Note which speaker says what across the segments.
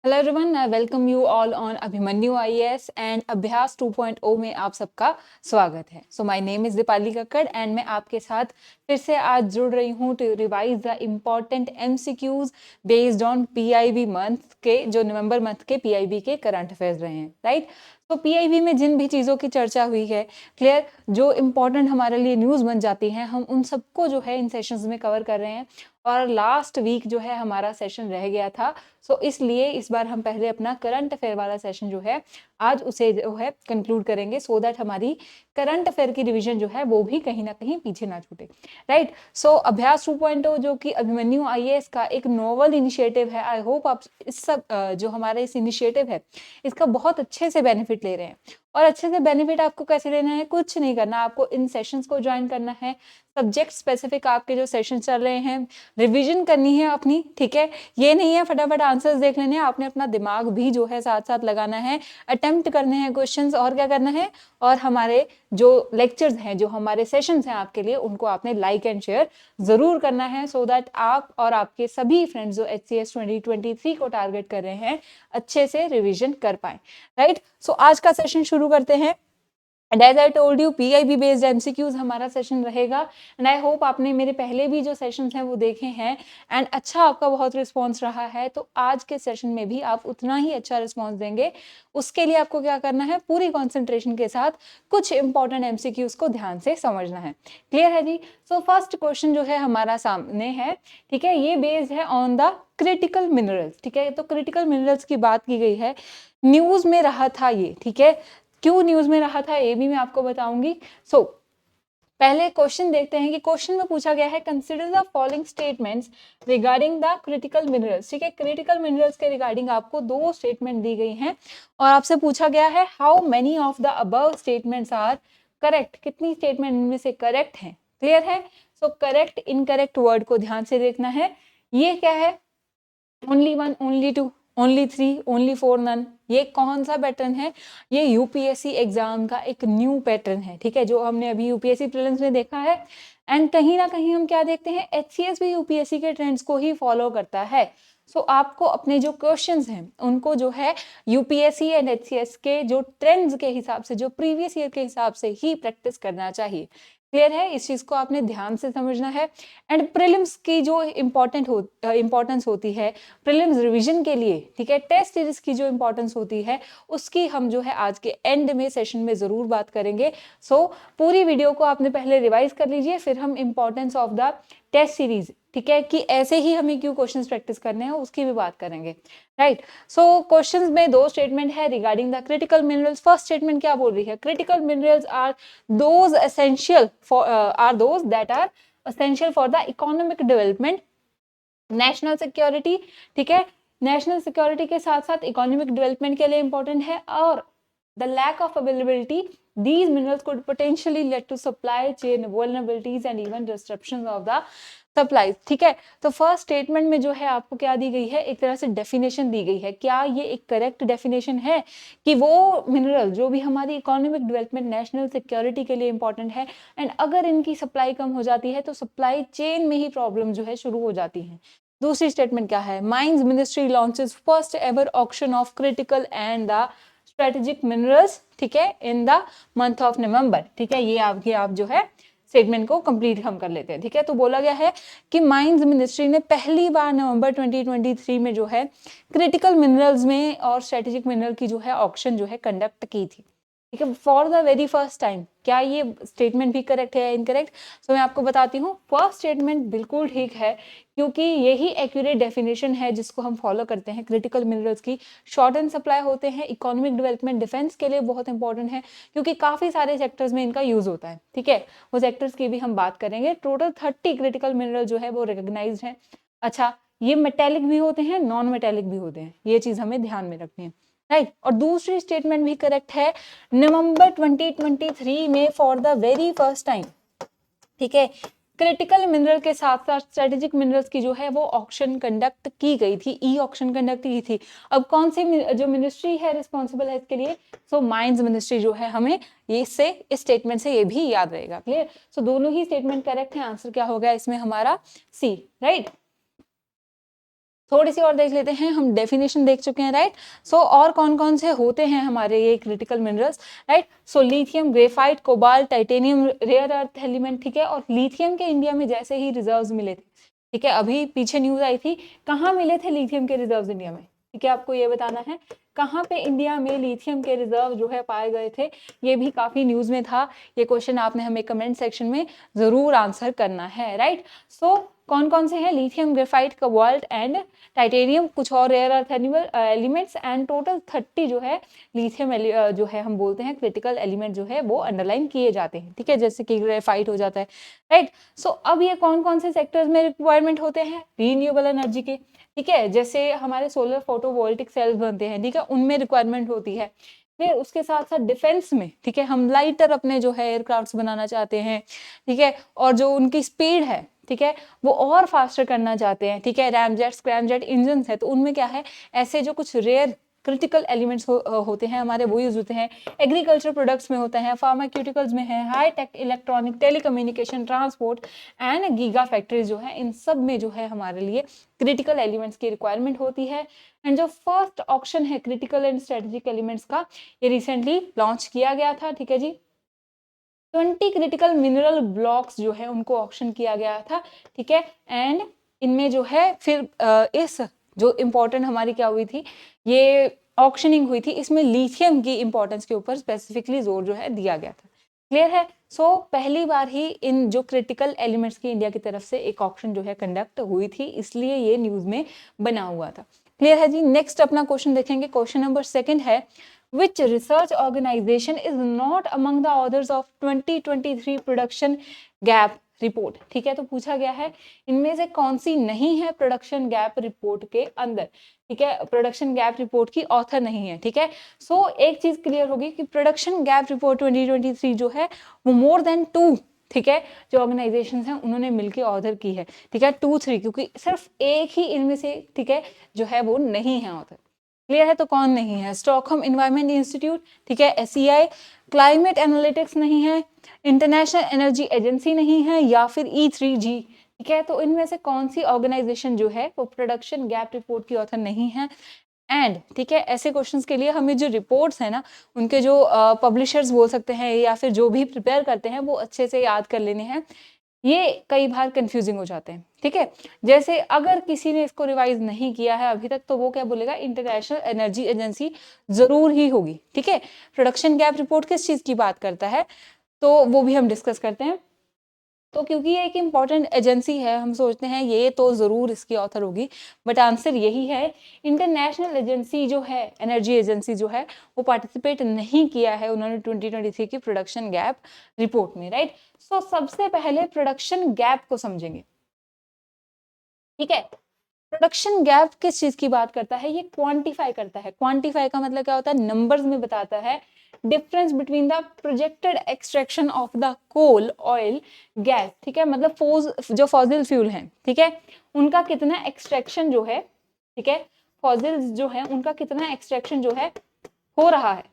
Speaker 1: Hello everyone, I welcome you all on Abhimanyu IAS and Abhyas 2.0 में आप सबका स्वागत है। So my name is Deepali Kakkar and मैं आपके साथ फिर से आज जुड़ रही हूँ to revise the important MCQs based on PIB month के, जो नवंबर मंथ के पीआईबी के करंट अफेयर्स रहे हैं, राइट। तो पीआईबी में जिन भी चीज़ों की चर्चा हुई है, क्लियर, जो इम्पोर्टेंट हमारे लिए न्यूज़ बन जाती हैं, हम उन सबको जो है इन सेशंस में कवर कर रहे हैं। और लास्ट वीक जो है हमारा सेशन रह गया था, सो इसलिए इस बार हम पहले अपना करंट अफेयर वाला सेशन जो है आज उसे जो है कंक्लूड करेंगे, सो दैट हमारी करंट अफेयर की रिवीजन जो है वो भी कहीं ना कहीं पीछे ना छूटे, राइट। सो अभ्यास 2.0 जो कि अभिमन्यु आईएएस का एक नोवल इनिशिएटिव है, आई होप आप इस सब जो हमारा इस इनिशिएटिव है इसका बहुत अच्छे से बेनिफिट ले रहे हैं। और अच्छे से बेनिफिट आपको कैसे लेना है, कुछ नहीं करना, आपको इन सेशंस को ज्वाइन करना है। सब्जेक्ट स्पेसिफिक आपके जो सेशन चल रहे हैं रिवीजन करनी है अपनी, ठीक है। ये नहीं है फटाफट आंसर्स देख लेने हैं, आपने अपना दिमाग भी जो है साथ साथ लगाना है, अटेम्प्ट करने हैं क्वेश्चंस, और क्या करना है, और हमारे जो लेक्चर्स हैं, जो हमारे सेशंस हैं आपके लिए, उनको आपने लाइक एंड शेयर जरूर करना है, सो दैट आप और आपके सभी फ्रेंड्स जो HCS 2023 को टारगेट कर रहे हैं अच्छे से रिविजन कर पाए, राइट। सो आज का सेशन शुरू करते हैं। And as I told you, PIB based MCQs हमारा सेशन रहेगा। एंड आई होप आपने मेरे पहले भी जो सेशंस हैं वो देखे हैं एंड अच्छा आपका बहुत रिस्पॉन्स रहा है, तो आज के सेशन में भी आप उतना ही अच्छा रिस्पॉन्स देंगे। उसके लिए आपको क्या करना है, पूरी कॉन्सेंट्रेशन के साथ कुछ इंपॉर्टेंट एमसीक्यूज को ध्यान से समझना है। क्लियर है जी। सो फर्स्ट क्वेश्चन जो है हमारा सामने है, ठीक है, ये बेस्ड है ऑन द क्रिटिकल मिनरल्स, ठीक है। तो क्रिटिकल मिनरल्स की बात की गई है, न्यूज में रहा था ये, ठीक है। क्यों न्यूज में रहा था ये भी मैं आपको बताऊंगी। सो पहले क्वेश्चन देखते हैं कि क्वेश्चन में पूछा गया है, consider the following statements regarding the critical minerals, ठीक है। क्रिटिकल मिनरल्स के रिगार्डिंग आपको दो स्टेटमेंट दी गई हैं और आपसे पूछा गया है how many of the above statements are correct, कितनी स्टेटमेंट इनमें से करेक्ट हैं। क्लियर है। सो करेक्ट इनकरेक्ट वर्ड को ध्यान से देखना है। ये क्या है, only one, only two, only three, only four, none, ये कौन सा पैटर्न है, ये यूपीएससी एग्जाम का एक न्यू पैटर्न है, ठीक है, जो हमने अभी यूपीएससी प्रीलिम्स में देखा है। एंड कहीं ना कहीं हम क्या देखते हैं, एचसीएस भी यूपीएससी के ट्रेंड्स को ही फॉलो करता है। सो आपको अपने जो क्वेश्चंस हैं उनको जो है यूपीएससी एंड एचसीएस के जो ट्रेंड्स के हिसाब से, जो प्रीवियस ईयर के हिसाब से ही प्रैक्टिस करना चाहिए। क्लियर है, इस चीज को आपने ध्यान से समझना है। एंड प्रीलिम्स की जो इम्पोर्टेंस होती है प्रीलिम्स रिवीजन के लिए, ठीक है, टेस्ट सीरीज की जो इंपॉर्टेंस होती है उसकी हम जो है आज के एंड में सेशन में जरूर बात करेंगे। सो पूरी वीडियो को आपने पहले रिवाइज कर लीजिए, फिर हम importance of the test series, ठीक है, कि ऐसे ही हमें क्यों क्वेश्चंस प्रैक्टिस करने हैं उसकी भी बात करेंगे, राइट। सो क्वेश्चंस में दो स्टेटमेंट है regarding the critical minerals. First statement क्या बोल रही है, critical minerals are those essential for are those that are essential for the economic development, national security, ठीक है, नेशनल सिक्योरिटी के साथ साथ इकोनॉमिक डेवलपमेंट के लिए इंपॉर्टेंट है। और the lack of availability these minerals could potentially lead to supply chain vulnerabilities and even disruptions of the supplies, ठीक है। तो फर्स्ट स्टेटमेंट में जो है आपको क्या दी गई है, एक तरह से डेफिनेशन दी गई है। क्या ये एक करेक्ट डेफिनेशन है कि वो मिनरल जो भी हमारी इकोनॉमिक डेवलपमेंट, नेशनल सिक्योरिटी के लिए इंपॉर्टेंट है, एंड अगर इनकी सप्लाई कम हो जाती है तो सप्लाई चेन में ही प्रॉब्लम जो है शुरू हो जाती है। दूसरी स्टेटमेंट क्या है, mines ministry launches first ever auction of critical and the strategic minerals, ठीक है, in the month of November, ठीक है। ये आप जो है स्टेटमेंट को कंप्लीट हम कर लेते हैं, ठीक है। तो बोला गया है कि माइंस मिनिस्ट्री ने पहली बार नवंबर 2023 में जो है क्रिटिकल मिनरल्स में और स्ट्रेटेजिक मिनरल की जो है ऑक्शन जो है कंडक्ट की थी, ठीक है, for the very first time. क्या ये स्टेटमेंट भी करेक्ट है या इनकरेक्ट, तो मैं आपको बताती हूँ। फर्स्ट स्टेटमेंट बिल्कुल ठीक है, क्योंकि यही एक्यूरेट डेफिनेशन है जिसको हम फॉलो करते हैं। क्रिटिकल मिनरल्स की शॉर्ट एंड सप्लाई होते हैं, इकोनॉमिक डेवलपमेंट, डिफेंस के लिए बहुत इंपॉर्टेंट है, क्योंकि काफी सारे सेक्टर्स में इनका यूज होता है, ठीक है। वो सेक्टर्स की भी हम बात करेंगे। टोटल 30 क्रिटिकल मिनरल जो है वो रिकॉग्नाइज्ड है। अच्छा, ये मेटेलिक भी होते हैं, नॉन मेटेलिक भी होते हैं, ये चीज हमें ध्यान में रखनी है, राइट। और दूसरी स्टेटमेंट भी करेक्ट है, नवंबर 2023 में for the very first time, ठीक है, क्रिटिकल मिनरल के साथ साथ स्ट्रेटेजिक मिनरल्स की जो है वो ऑक्शन कंडक्ट की गई थी, ई ऑक्शन कंडक्ट की थी। अब कौन सी जो मिनिस्ट्री है रिस्पॉन्सिबल है इसके लिए, सो माइंस मिनिस्ट्री जो है, हमें ये से इस स्टेटमेंट से ये भी याद रहेगा। क्लियर। सो दोनों ही स्टेटमेंट करेक्ट है, आंसर क्या होगा इसमें हमारा सी, राइट। थोड़ी सी और देख लेते हैं, हम डेफिनेशन देख चुके हैं, राइट। सो और कौन कौन से होते हैं हमारे ये critical minerals, right. So lithium, graphite, cobalt, titanium rare earth element, ठीक है। और लिथियम के इंडिया में जैसे ही रिजर्व्स मिले थे, ठीक है, अभी पीछे न्यूज आई थी, कहाँ मिले थे लिथियम के रिजर्व्स इंडिया में, ठीक है, आपको ये बताना है कहाँ पे इंडिया में लिथियम के रिजर्व जो है पाए गए थे। ये भी काफी न्यूज में था, ये क्वेश्चन आपने हमें कमेंट सेक्शन में जरूर आंसर करना है, राइट। सो कौन कौन से हैं, lithium, graphite, cobalt and titanium, कुछ और rare earth elements, and total 30 जो है लिथियम जो है हम बोलते हैं क्रिटिकल एलिमेंट जो है वो अंडरलाइन किए जाते हैं, ठीक है, जैसे कि ग्रेफाइट हो जाता है, राइट। सो अब ये कौन कौन से सेक्टर्स में रिक्वायरमेंट होते हैं, रीन्यूएबल एनर्जी के, ठीक है, जैसे हमारे सोलर फोटोवोल्टिक सेल्स बनते हैं, ठीक है, उनमें रिक्वायरमेंट होती है। फिर उसके साथ साथ डिफेंस में, ठीक है, हम लाइटर अपने जो है एयरक्राफ्ट्स बनाना चाहते हैं, ठीक है, और जो उनकी स्पीड है, ठीक है, वो और फास्टर करना चाहते हैं, ठीक है, रैमजेट, स्क्रैमजेट इंजन है, तो उनमें क्या है, ऐसे जो कुछ रेयर क्रिटिकल एलिमेंट्स होते हैं हमारे, वो यूज होते हैं। एग्रीकल्चर प्रोडक्ट्स में होता है, फार्मास्यूटिकल्स में है, high tech electronic, telecommunication, transport and giga factories जो है, इन सब में जो है हमारे लिए क्रिटिकल एलिमेंट्स की रिक्वायरमेंट होती है। एंड जो फर्स्ट ऑक्शन है क्रिटिकल एंड स्ट्रेटेजिक एलिमेंट्स का, ये रिसेंटली लॉन्च किया गया था, ठीक है जी। 20 क्रिटिकल मिनरल ब्लॉक्स जो है उनको ऑक्शन किया गया था, ठीक है। एंड इनमें जो है फिर इस जो इम्पोर्टेंट हमारी क्या हुई थी, ये ऑक्शनिंग हुई थी, इसमें लिथियम की इंपॉर्टेंस के ऊपर स्पेसिफिकली जोर जो है दिया गया था। क्लियर है। सो पहली बार ही इन जो क्रिटिकल एलिमेंट्स की इंडिया की तरफ से एक ऑक्शन जो है कंडक्ट हुई थी, इसलिए ये न्यूज में बना हुआ था। क्लियर है जी। नेक्स्ट अपना क्वेश्चन देखेंगे, क्वेश्चन नंबर 2 है, which research organization is not among the authors of 2023 production gap report, ठीक है, तो पूछा गया है इनमें से कौन सी नहीं है प्रोडक्शन गैप रिपोर्ट के अंदर, ठीक है, प्रोडक्शन गैप रिपोर्ट की ऑथर नहीं है, ठीक है। सो एक चीज क्लियर होगी कि प्रोडक्शन गैप रिपोर्ट 2023 जो है वो मोर देन 2, ठीक है, जो ऑर्गेनाइजेशंस हैं उन्होंने मिलकर ऑथर की है, ठीक है, 2-3, क्योंकि सिर्फ एक ही इनमें से, ठीक है, जो है वो नहीं है ऑथर। क्लियर है, तो कौन नहीं है, स्टॉकहोम एनवायरनमेंट इंस्टीट्यूट, ठीक है, SEI, क्लाइमेट एनालिटिक्स नहीं है, इंटरनेशनल एनर्जी एजेंसी नहीं है, या फिर E3G, ठीक है, तो इनमें से कौन सी ऑर्गेनाइजेशन जो है वो प्रोडक्शन गैप रिपोर्ट की ऑथर नहीं है। एंड ठीक है, ऐसे क्वेश्चंस के लिए हमें जो रिपोर्ट्स है ना, उनके जो पब्लिशर्स बोल सकते हैं या फिर जो भी प्रिपेयर करते हैं, वो अच्छे से याद कर लेने हैं, ये कई बार कंफ्यूजिंग हो जाते हैं, ठीक है। जैसे अगर किसी ने इसको रिवाइज नहीं किया है अभी तक, तो वो क्या बोलेगा, इंटरनेशनल एनर्जी एजेंसी जरूर ही होगी, ठीक है। प्रोडक्शन गैप रिपोर्ट किस चीज की बात करता है, तो वो भी हम डिस्कस करते हैं। तो क्योंकि ये एक इम्पॉर्टेंट एजेंसी है, हम सोचते हैं ये तो जरूर इसकी ऑथर होगी, बट आंसर यही है, इंटरनेशनल एजेंसी जो है, एनर्जी एजेंसी जो है, वो पार्टिसिपेट नहीं किया है उन्होंने 2023 की प्रोडक्शन गैप रिपोर्ट में, राइट। सो सबसे पहले प्रोडक्शन गैप को समझेंगे, ठीक है। प्रोडक्शन गैप किस चीज की बात करता है, ये क्वांटिफाई करता है। क्वांटिफाई का मतलब क्या होता है, नंबर्स में बताता है difference between the projected extraction of the coal, oil, gas, ठीक है, मतलब जो फॉसिल फ्यूल हैं, ठीक है, उनका कितना एक्सट्रैक्शन जो है, ठीक है, फॉसिल्स जो है उनका कितना एक्सट्रैक्शन जो है हो रहा है,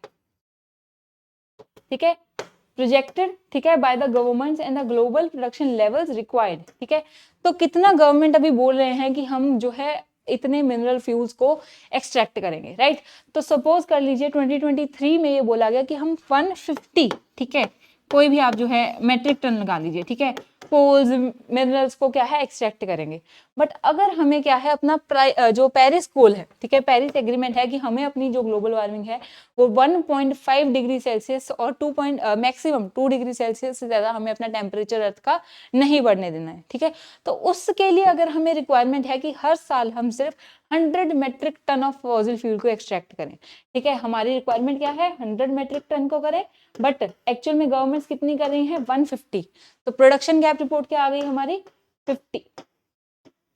Speaker 1: ठीक है, प्रोजेक्टेड, ठीक है, by the governments and the global production levels required, ठीक है। तो कितना गवर्नमेंट अभी बोल रहे हैं कि हम जो है इतने मिनरल फ्यूल्स को एक्सट्रैक्ट करेंगे, राइट। तो सपोज कर लीजिए 2023 में ये बोला गया कि हम 150, ठीक है, कोई भी आप जो है मेट्रिक टन लगा लीजिए, ठीक है, कोल्स मिनरल्स को क्या है एक्सट्रैक्ट करेंगे। बट अगर हमें क्या है अपना जो पेरिस गोल है, ठीक है, पेरिस एग्रीमेंट है कि हमें अपनी जो ग्लोबल वार्मिंग है वो 1.5 डिग्री सेल्सियस और मैक्सिमम 2 डिग्री सेल्सियस से ज्यादा हमें अपना टेम्परेचर अर्थ का नहीं बढ़ने देना है, ठीक है। तो उसके लिए अगर हमें रिक्वायरमेंट है कि हर साल हम सिर्फ 100 metric tonne of fossil fuel को एक्सट्रैक्ट करें, ठीक है, हमारी रिक्वायरमेंट क्या है 100 मेट्रिक टन को करें, बट एक्चुअल में गवर्नमेंट्स कितनी कर रही हैं 150। तो प्रोडक्शन गैप रिपोर्ट क्या आ गई हमारी 50,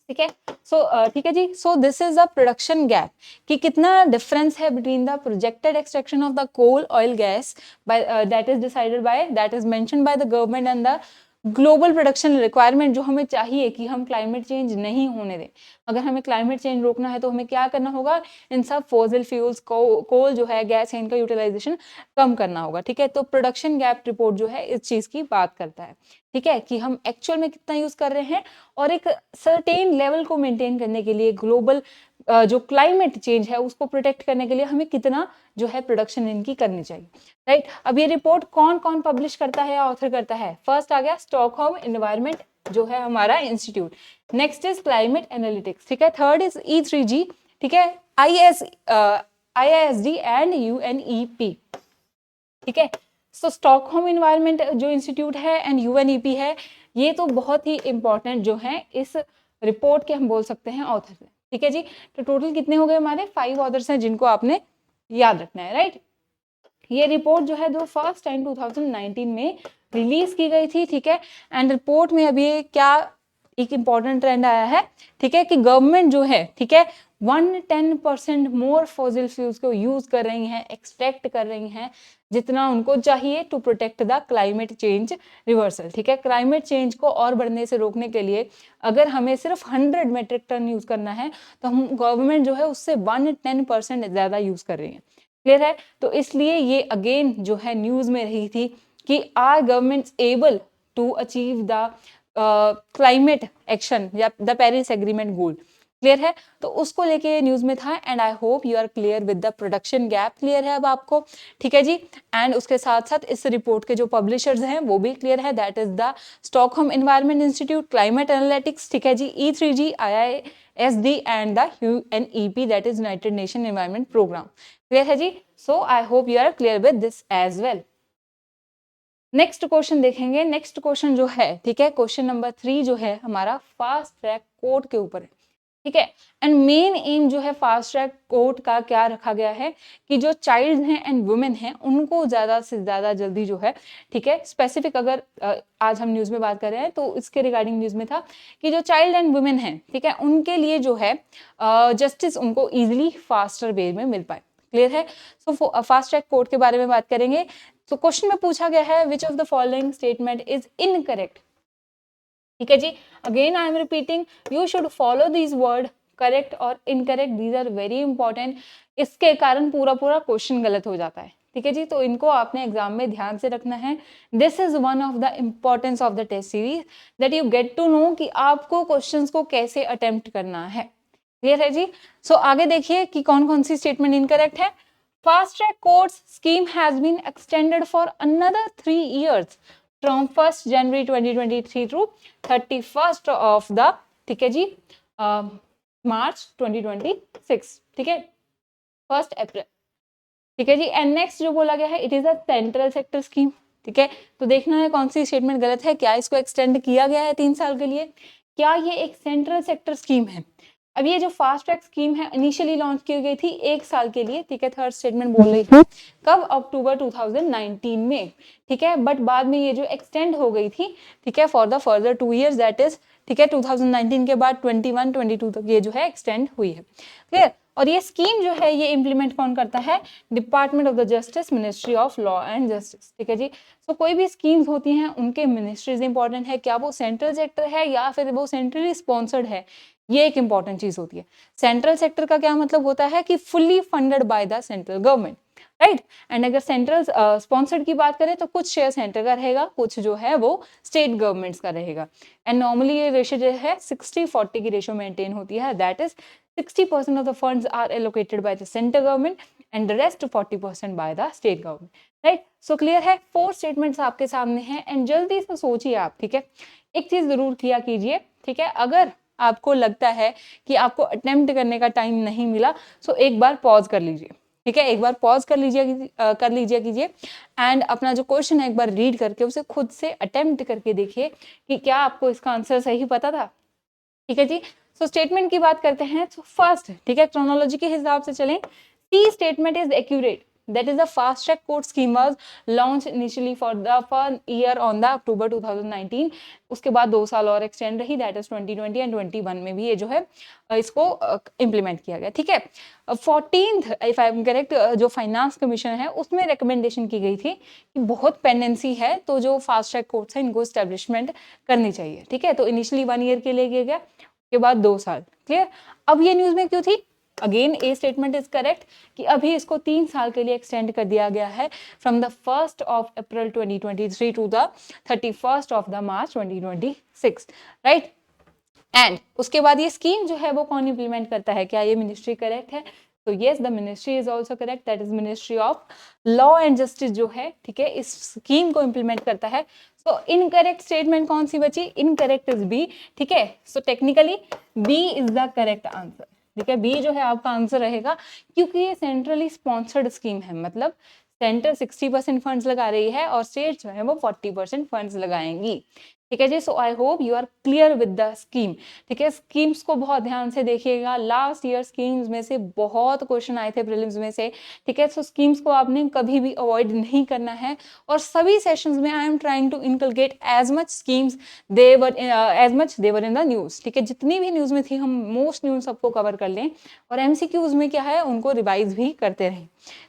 Speaker 1: ठीक है। सो ठीक है जी। So this is the production gap कि कितना डिफरेंस है between the projected extraction of the coal, oil, gas by that is decided by, that is mentioned by the government and the global production requirement जो हमें चाहिए कि हम climate change नहीं होने दें। अगर हमें क्लाइमेट चेंज रोकना है तो हमें क्या करना होगा, इन सब फॉसिल फ्यूल्स कोल जो है, गैस है, इनका यूटिलाइजेशन कम करना होगा। ठीक है, तो प्रोडक्शन गैप रिपोर्ट जो है इस चीज की बात करता है। ठीक है, कि हम एक्चुअल में कितना यूज कर रहे हैं और एक सर्टेन लेवल को मेंटेन करने के लिए ग्लोबल जो क्लाइमेट चेंज है उसको प्रोटेक्ट करने के लिए हमें कितना जो है प्रोडक्शन इनकी करनी चाहिए। राइट, अब ये रिपोर्ट कौन कौन पब्लिश करता है या ऑथर करता है? फर्स्ट आ गया स्टॉकहोम एनवायरनमेंट जो है हमारा institute, next is climate analytics, ठीक है, थर्ड इज E3G, ठीक है, IISD एंड UNEP। ठीक है, सो स्टॉकहोम एनवायरनमेंट जो इंस्टीट्यूट है एंड UNEP है, ये तो बहुत ही इंपॉर्टेंट जो है इस रिपोर्ट के हम बोल सकते हैं ऑथर है। ठीक है जी, तो टोटल कितने हो गए हमारे? 5 ऑथर्स हैं जिनको आपने याद रखना है। राइट, ये रिपोर्ट जो है जो फर्स्ट टाइम 2019 में रिलीज की गई थी। ठीक है, एंड रिपोर्ट में अभी क्या एक इंपॉर्टेंट ट्रेंड आया है, ठीक है, कि गवर्नमेंट जो है, ठीक है, 110% मोर फॉसिल फ्यूल्स को यूज कर रही हैं, एक्सट्रैक्ट कर रही हैं जितना उनको चाहिए to protect the climate change reversal. ठीक है, क्लाइमेट चेंज को और बढ़ने से रोकने के लिए अगर हमें सिर्फ 100 मेट्रिक टन यूज करना है तो हम गवर्नमेंट जो है उससे 110% ज्यादा यूज कर रही है। क्लियर है, तो इसलिए ये अगेन जो है न्यूज में रही थी कि are government able to achieve the climate action या the Paris agreement goal. Clear है, तो उसको लेके न्यूज में था and I hope you are clear with the production gap. Clear है अब आपको? ठीक है जी, एंड उसके साथ साथ इस रिपोर्ट के जो पब्लिशर्स हैं वो भी क्लियर है, that is the Stockholm environment institute, climate analytics, ठीक है जी, E3G, IISD and the UNEP, that is united nation environment programme. Clear है जी, so I hope you are clear with this as well. Next question देखेंगे। Next question जो है, ठीक है, क्वेश्चन नंबर 3 जो है हमारा फास्ट ट्रैक कोर्ट के ऊपर है। ठीक है, एंड मेन एम जो है फास्ट ट्रैक कोर्ट का क्या रखा गया है कि जो चाइल्ड हैं एंड वुमेन हैं उनको ज्यादा से ज्यादा जल्दी जो है, ठीक है, स्पेसिफिक अगर आज हम न्यूज में बात कर रहे हैं तो इसके रिगार्डिंग न्यूज में था कि जो चाइल्ड एंड वुमेन हैं, ठीक है, उनके लिए जो है जस्टिस उनको इजिली फास्टर वे में मिल पाए। क्लियर है, सो फास्ट ट्रैक कोर्ट के बारे में बात करेंगे। तो क्वेश्चन में पूछा गया है which of the following statement is incorrect. ठीक है जी, again I am repeating, you should follow this word, correct और incorrect, these are very important. इसके कारण पूरा क्वेश्चन गलत हो जाता है। ठीक है जी, तो इनको आपने एग्जाम में ध्यान से रखना है। This is one of the importance of the test series that you get to know कि आपको क्वेश्चंस को कैसे अटेम्प्ट करना है। क्लियर है जी, सो आगे देखिए कि कौन कौन सी स्टेटमेंट इनकरेक्ट है। Fast track courts scheme has been extended for another 3 years from 1st January 2023 to 31st of the, ठीक है जी, March 2026। ठीक है, 1st April। ठीक है जी, एंड नेक्स्ट जो बोला गया है, it is a central sector scheme. ठीक है, तो देखना है कौन सी स्टेटमेंट गलत है। क्या इसको एक्सटेंड किया गया है 3 साल के लिए? क्या ये एक सेंट्रल सेक्टर स्कीम है? अब ये जो फास्ट ट्रैक स्कीम है इनिशियली लॉन्च की गई थी 1 साल के लिए। ठीक है, थर्ड स्टेटमेंट बोल रही थी कब? अक्टूबर 2019 में। ठीक है, बट बाद में ये जो एक्सटेंड हो गई थी, ठीक है, for the further 2 years, that is, ठीक है, 2019 के बाद 21-22 तक ये जो है एक्सटेंड हुई है। क्लियर, और ये स्कीम जो है ये इंप्लीमेंट कौन करता है? Department of the justice, ministry of law and justice. ठीक है जी, तो कोई भी स्कीम्स होती हैं उनके मिनिस्ट्रीज इंपॉर्टेंट है, क्या वो सेंट्रल सेक्टर है या फिर वो सेंट्रली स्पॉन्सर्ड है, ये एक इंपॉर्टेंट चीज होती है। सेंट्रल सेक्टर का क्या मतलब होता है कि fully funded by the central government. Right, and अगर सेंट्रल स्पॉन्सर्ड की बात करें तो कुछ शेयर सेंटर का रहेगा, कुछ जो है वो स्टेट गवर्नमेंट्स का रहेगा। एंड नॉर्मली ये रेशियो जो है 60-40 की रेशियो मेंटेन होती है, that is 60% of the funds are allocated by the central government and the rest 40% by the state government. Right, so clear है, 4 स्टेटमेंट्स आपके सामने हैं एंड जल्दी से सोचिए आप। ठीक है, एक चीज जरूर किया कीजिए। ठीक है, अगर आपको लगता है कि आपको अटेम्प्ट करने का टाइम नहीं मिला सो एक बार पॉज कर लीजिए। ठीक है, एक बार पॉज कर लीजिए कीजिए एंड अपना जो क्वेश्चन है एक बार रीड करके उसे खुद से अटेम्प्ट करके देखिए कि क्या आपको इसका आंसर सही पता था। ठीक है जी, सो स्टेटमेंट की बात करते हैं। तो फर्स्ट, ठीक है, क्रोनोलॉजी के हिसाब से चलें। C statement is accurate, That is the fast track court scheme was launched initially for the year on the October 2019. उसके बाद 2 साल और एक्सटेंड रही, दैट इज 2020 एंड 21 में भी ये जो है इसको इम्प्लीमेंट किया गया, ठीक है। 14th if I am correct जो फाइनेंस कमीशन है उसमें रिकमेंडेशन की गई थी कि बहुत पेंडेंसी है तो जो फास्ट ट्रैक कोर्ट्स है इनको स्टैब्लिशमेंट करनी चाहिए, ठीक है। तो इनिशियली 1 ईयर के लिए किया गया, उसके बाद 2 साल, क्लियर। अब ये न्यूज में क्यों थी? Again A statement is correct कि अभी इसको 3 साल के लिए एक्सटेंड कर दिया गया है from the 1st of April 2023 to the 31st of the March 2026, right. And उसके बाद ये स्कीम जो है वो कौन इम्प्लीमेंट करता है? क्या ये मिनिस्ट्री करेक्ट है? तो yes, the ministry is also correct, that is ministry of law and justice जो है, ठीक है, इस स्कीम को इम्प्लीमेंट करता है। सो इनकरेक्ट स्टेटमेंट कौन सी बची? इनकरेक्ट इज बी, ठीक है। So technically B is the correct answer, ठीक है। बी जो है आपका आंसर रहेगा क्योंकि ये सेंट्रली स्पॉन्सर्ड स्कीम है, मतलब सेंटर 60% फंड्स लगा रही है और स्टेट जो है वो 40% फंड्स लगाएंगी, ठीक है जी। So I hope you are clear with the scheme, ठीक है। स्कीम्स को बहुत ध्यान से देखिएगा, लास्ट ईयर स्कीम्स में से बहुत क्वेश्चन आए थे प्रीलिम्स में से, ठीक है। सो स्कीम्स को आपने कभी भी अवॉइड नहीं करना है और सभी सेशंस में I am trying to inculcate as much schemes as much they're in the news, ठीक है। जितनी भी न्यूज में थी हम मोस्ट न्यूज सबको कवर कर लें और एमसीक्यूज में क्या है उनको रिवाइज भी करते रहें,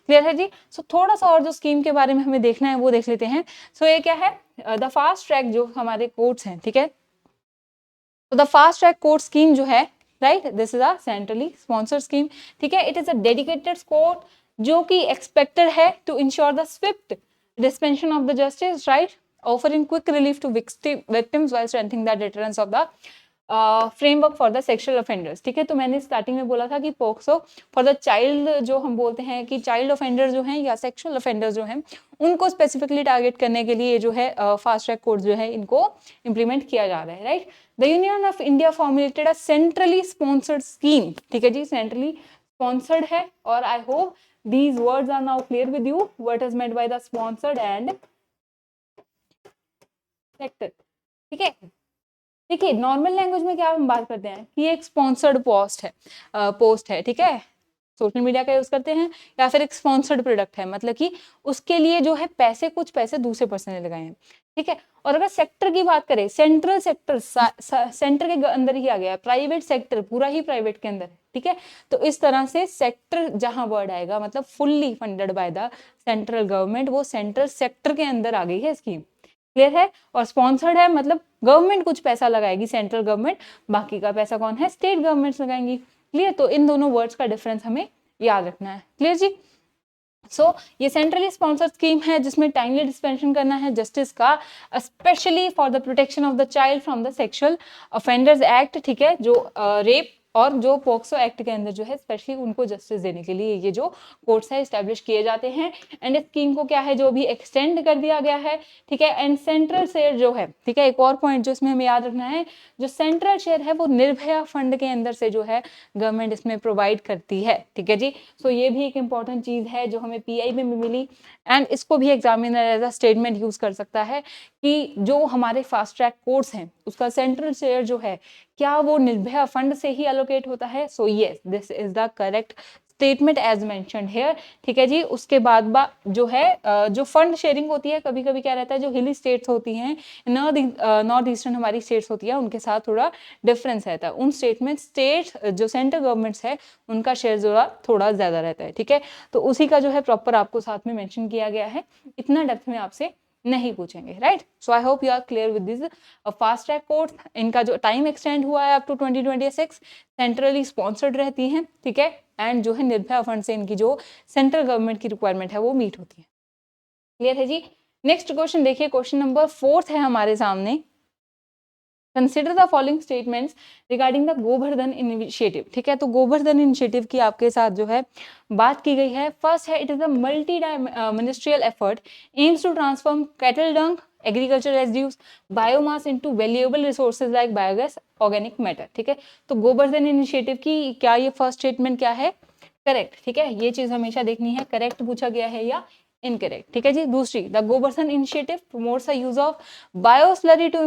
Speaker 1: क्लियर है जी। सो थोड़ा सा और जो स्कीम के बारे में हमें देखना है वो देख लेते हैं। सो ये क्या है? द फास्ट ट्रैक जो हमारे कोर्ट्स हैं, ठीक है। तो the fast track court scheme जो है, right, this is a centrally sponsored scheme, ठीक है। It is a dedicated court जो कि एक्सपेक्टेड है to ensure the swift dispensation of the justice, right, offering quick relief to victims while strengthening the deterrence of the framework for the sexual offenders, ठीक है। तो मैंने starting में बोला था कि पोक्सो फॉर द चाइल्ड जो हम बोलते हैं कि चाइल्ड ऑफेंडर जो हैं या सेक्सुअल ऑफेंडर जो हैं उनको स्पेसिफिकली टारगेट करने के लिए जो है फास्ट ट्रैक कोर्ट जो है इनको इम्प्लीमेंट किया जा रहा है, right. The union of India formulated a centrally sponsored scheme, ठीक है जी, सेंट्रली स्पॉन्सर्ड है और I hope these words are now clear with you what is meant by the sponsored and sector, ठीक है। देखिए नॉर्मल लैंग्वेज में क्या हम बात करते हैं कि एक स्पॉन्सर्ड पोस्ट है, ठीक है, सोशल मीडिया का यूज करते हैं या फिर एक स्पॉन्सर्ड प्रोडक्ट है, मतलब कि उसके लिए जो है कुछ पैसे दूसरे पर्सन ने लगाए हैं, ठीक है। और अगर सेक्टर की बात करें, सेंट्रल सेक्टर सेंटर के अंदर ही आ गया, प्राइवेट सेक्टर पूरा ही प्राइवेट के अंदर, ठीक है। तो इस तरह से सेक्टर जहां वर्ड आएगा मतलब fully funded by the central government, वो सेंट्रल सेक्टर के अंदर आ गई है स्कीम, क्लियर है। और स्पॉन्सर्ड है मतलब गवर्नमेंट कुछ पैसा लगाएगी, सेंट्रल गवर्नमेंट, बाकी का पैसा कौन है? स्टेट गवर्नमेंट्स लगाएंगी, क्लियर। तो इन दोनों वर्ड्स का डिफरेंस हमें याद रखना है, क्लियर जी। सो ये सेंट्रली स्पॉन्सर्ड स्कीम है जिसमें टाइमली डिस्पेंशन करना है जस्टिस का, specially for the protection of the child from the sexual offenders act, ठीक है, जो रेप और जो पोक्सो एक्ट के अंदर जो है स्पेशली उनको जस्टिस देने के लिए ये जो कोर्ट्स है स्टैब्लिश किए जाते हैं। एंड इस स्कीम को क्या है जो भी एक्सटेंड कर दिया गया है, ठीक है। एंड सेंट्रल शेयर जो है, ठीक है, एक और पॉइंट जो इसमें हमें याद रखना है, जो सेंट्रल शेयर है वो निर्भया फंड के अंदर से जो है गवर्नमेंट इसमें प्रोवाइड करती है, ठीक है जी। सो ये भी एक इंपॉर्टेंट चीज है जो हमें पीआई में मिली एंड इसको भी examiner as a statement use कर सकता है कि जो हमारे फास्ट ट्रैक कोर्ट्स हैं उसका सेंट्रल शेयर जो है क्या वो निर्भया फंड से ही एलोकेट होता है? So yes, this is the correct statement as mentioned here, ठीक है जी। उसके बाद जो है जो फंड शेयरिंग होती है, कभी कभी क्या रहता है, जो हिली स्टेट्स होती हैं, नॉर्थ ईस्टर्न हमारी स्टेट्स होती है, उनके साथ थोड़ा डिफरेंस रहता है। उन स्टेट में स्टेट जो सेंट्रल गवर्नमेंट्स है उनका शेयर जो थोड़ा ज्यादा रहता है, ठीक है। तो उसी का जो है प्रॉपर आपको साथ में मेंशन किया गया है, इतना डेप्थ में आपसे नहीं पूछेंगे, right. So I hope you are clear with this fast track court. इनका जो टाइम एक्सटेंड हुआ है अप टू 2026, सेंट्रली स्पॉन्सर्ड रहती हैं, ठीक है। एंड जो है निर्भया फंड से इनकी जो सेंट्रल गवर्नमेंट की रिक्वायरमेंट है वो मीट होती है, क्लियर है जी। नेक्स्ट क्वेश्चन देखिए, क्वेश्चन नंबर 4 है हमारे सामने। Consider the following statements regarding the Gobardhan initiative, ठीक है। तो गोवर्धन इनिशिएटिव की आपके साथ जो है बात की गई है। फर्स्ट है, it is a multi ministerial effort aims to transform cattle dung, agriculture residues, biomass into valuable resources like biogas, organic matter, ठीक है। तो गोवर्धन इनिशिएटिव की क्या ये फर्स्ट स्टेटमेंट क्या है? करेक्ट, ठीक है। ये चीज हमेशा देखनी है, करेक्ट पूछा गया है या इनकरेक्ट, ठीक है जी। दूसरी, the Gobardhan initiative promotes the use of bio slurry to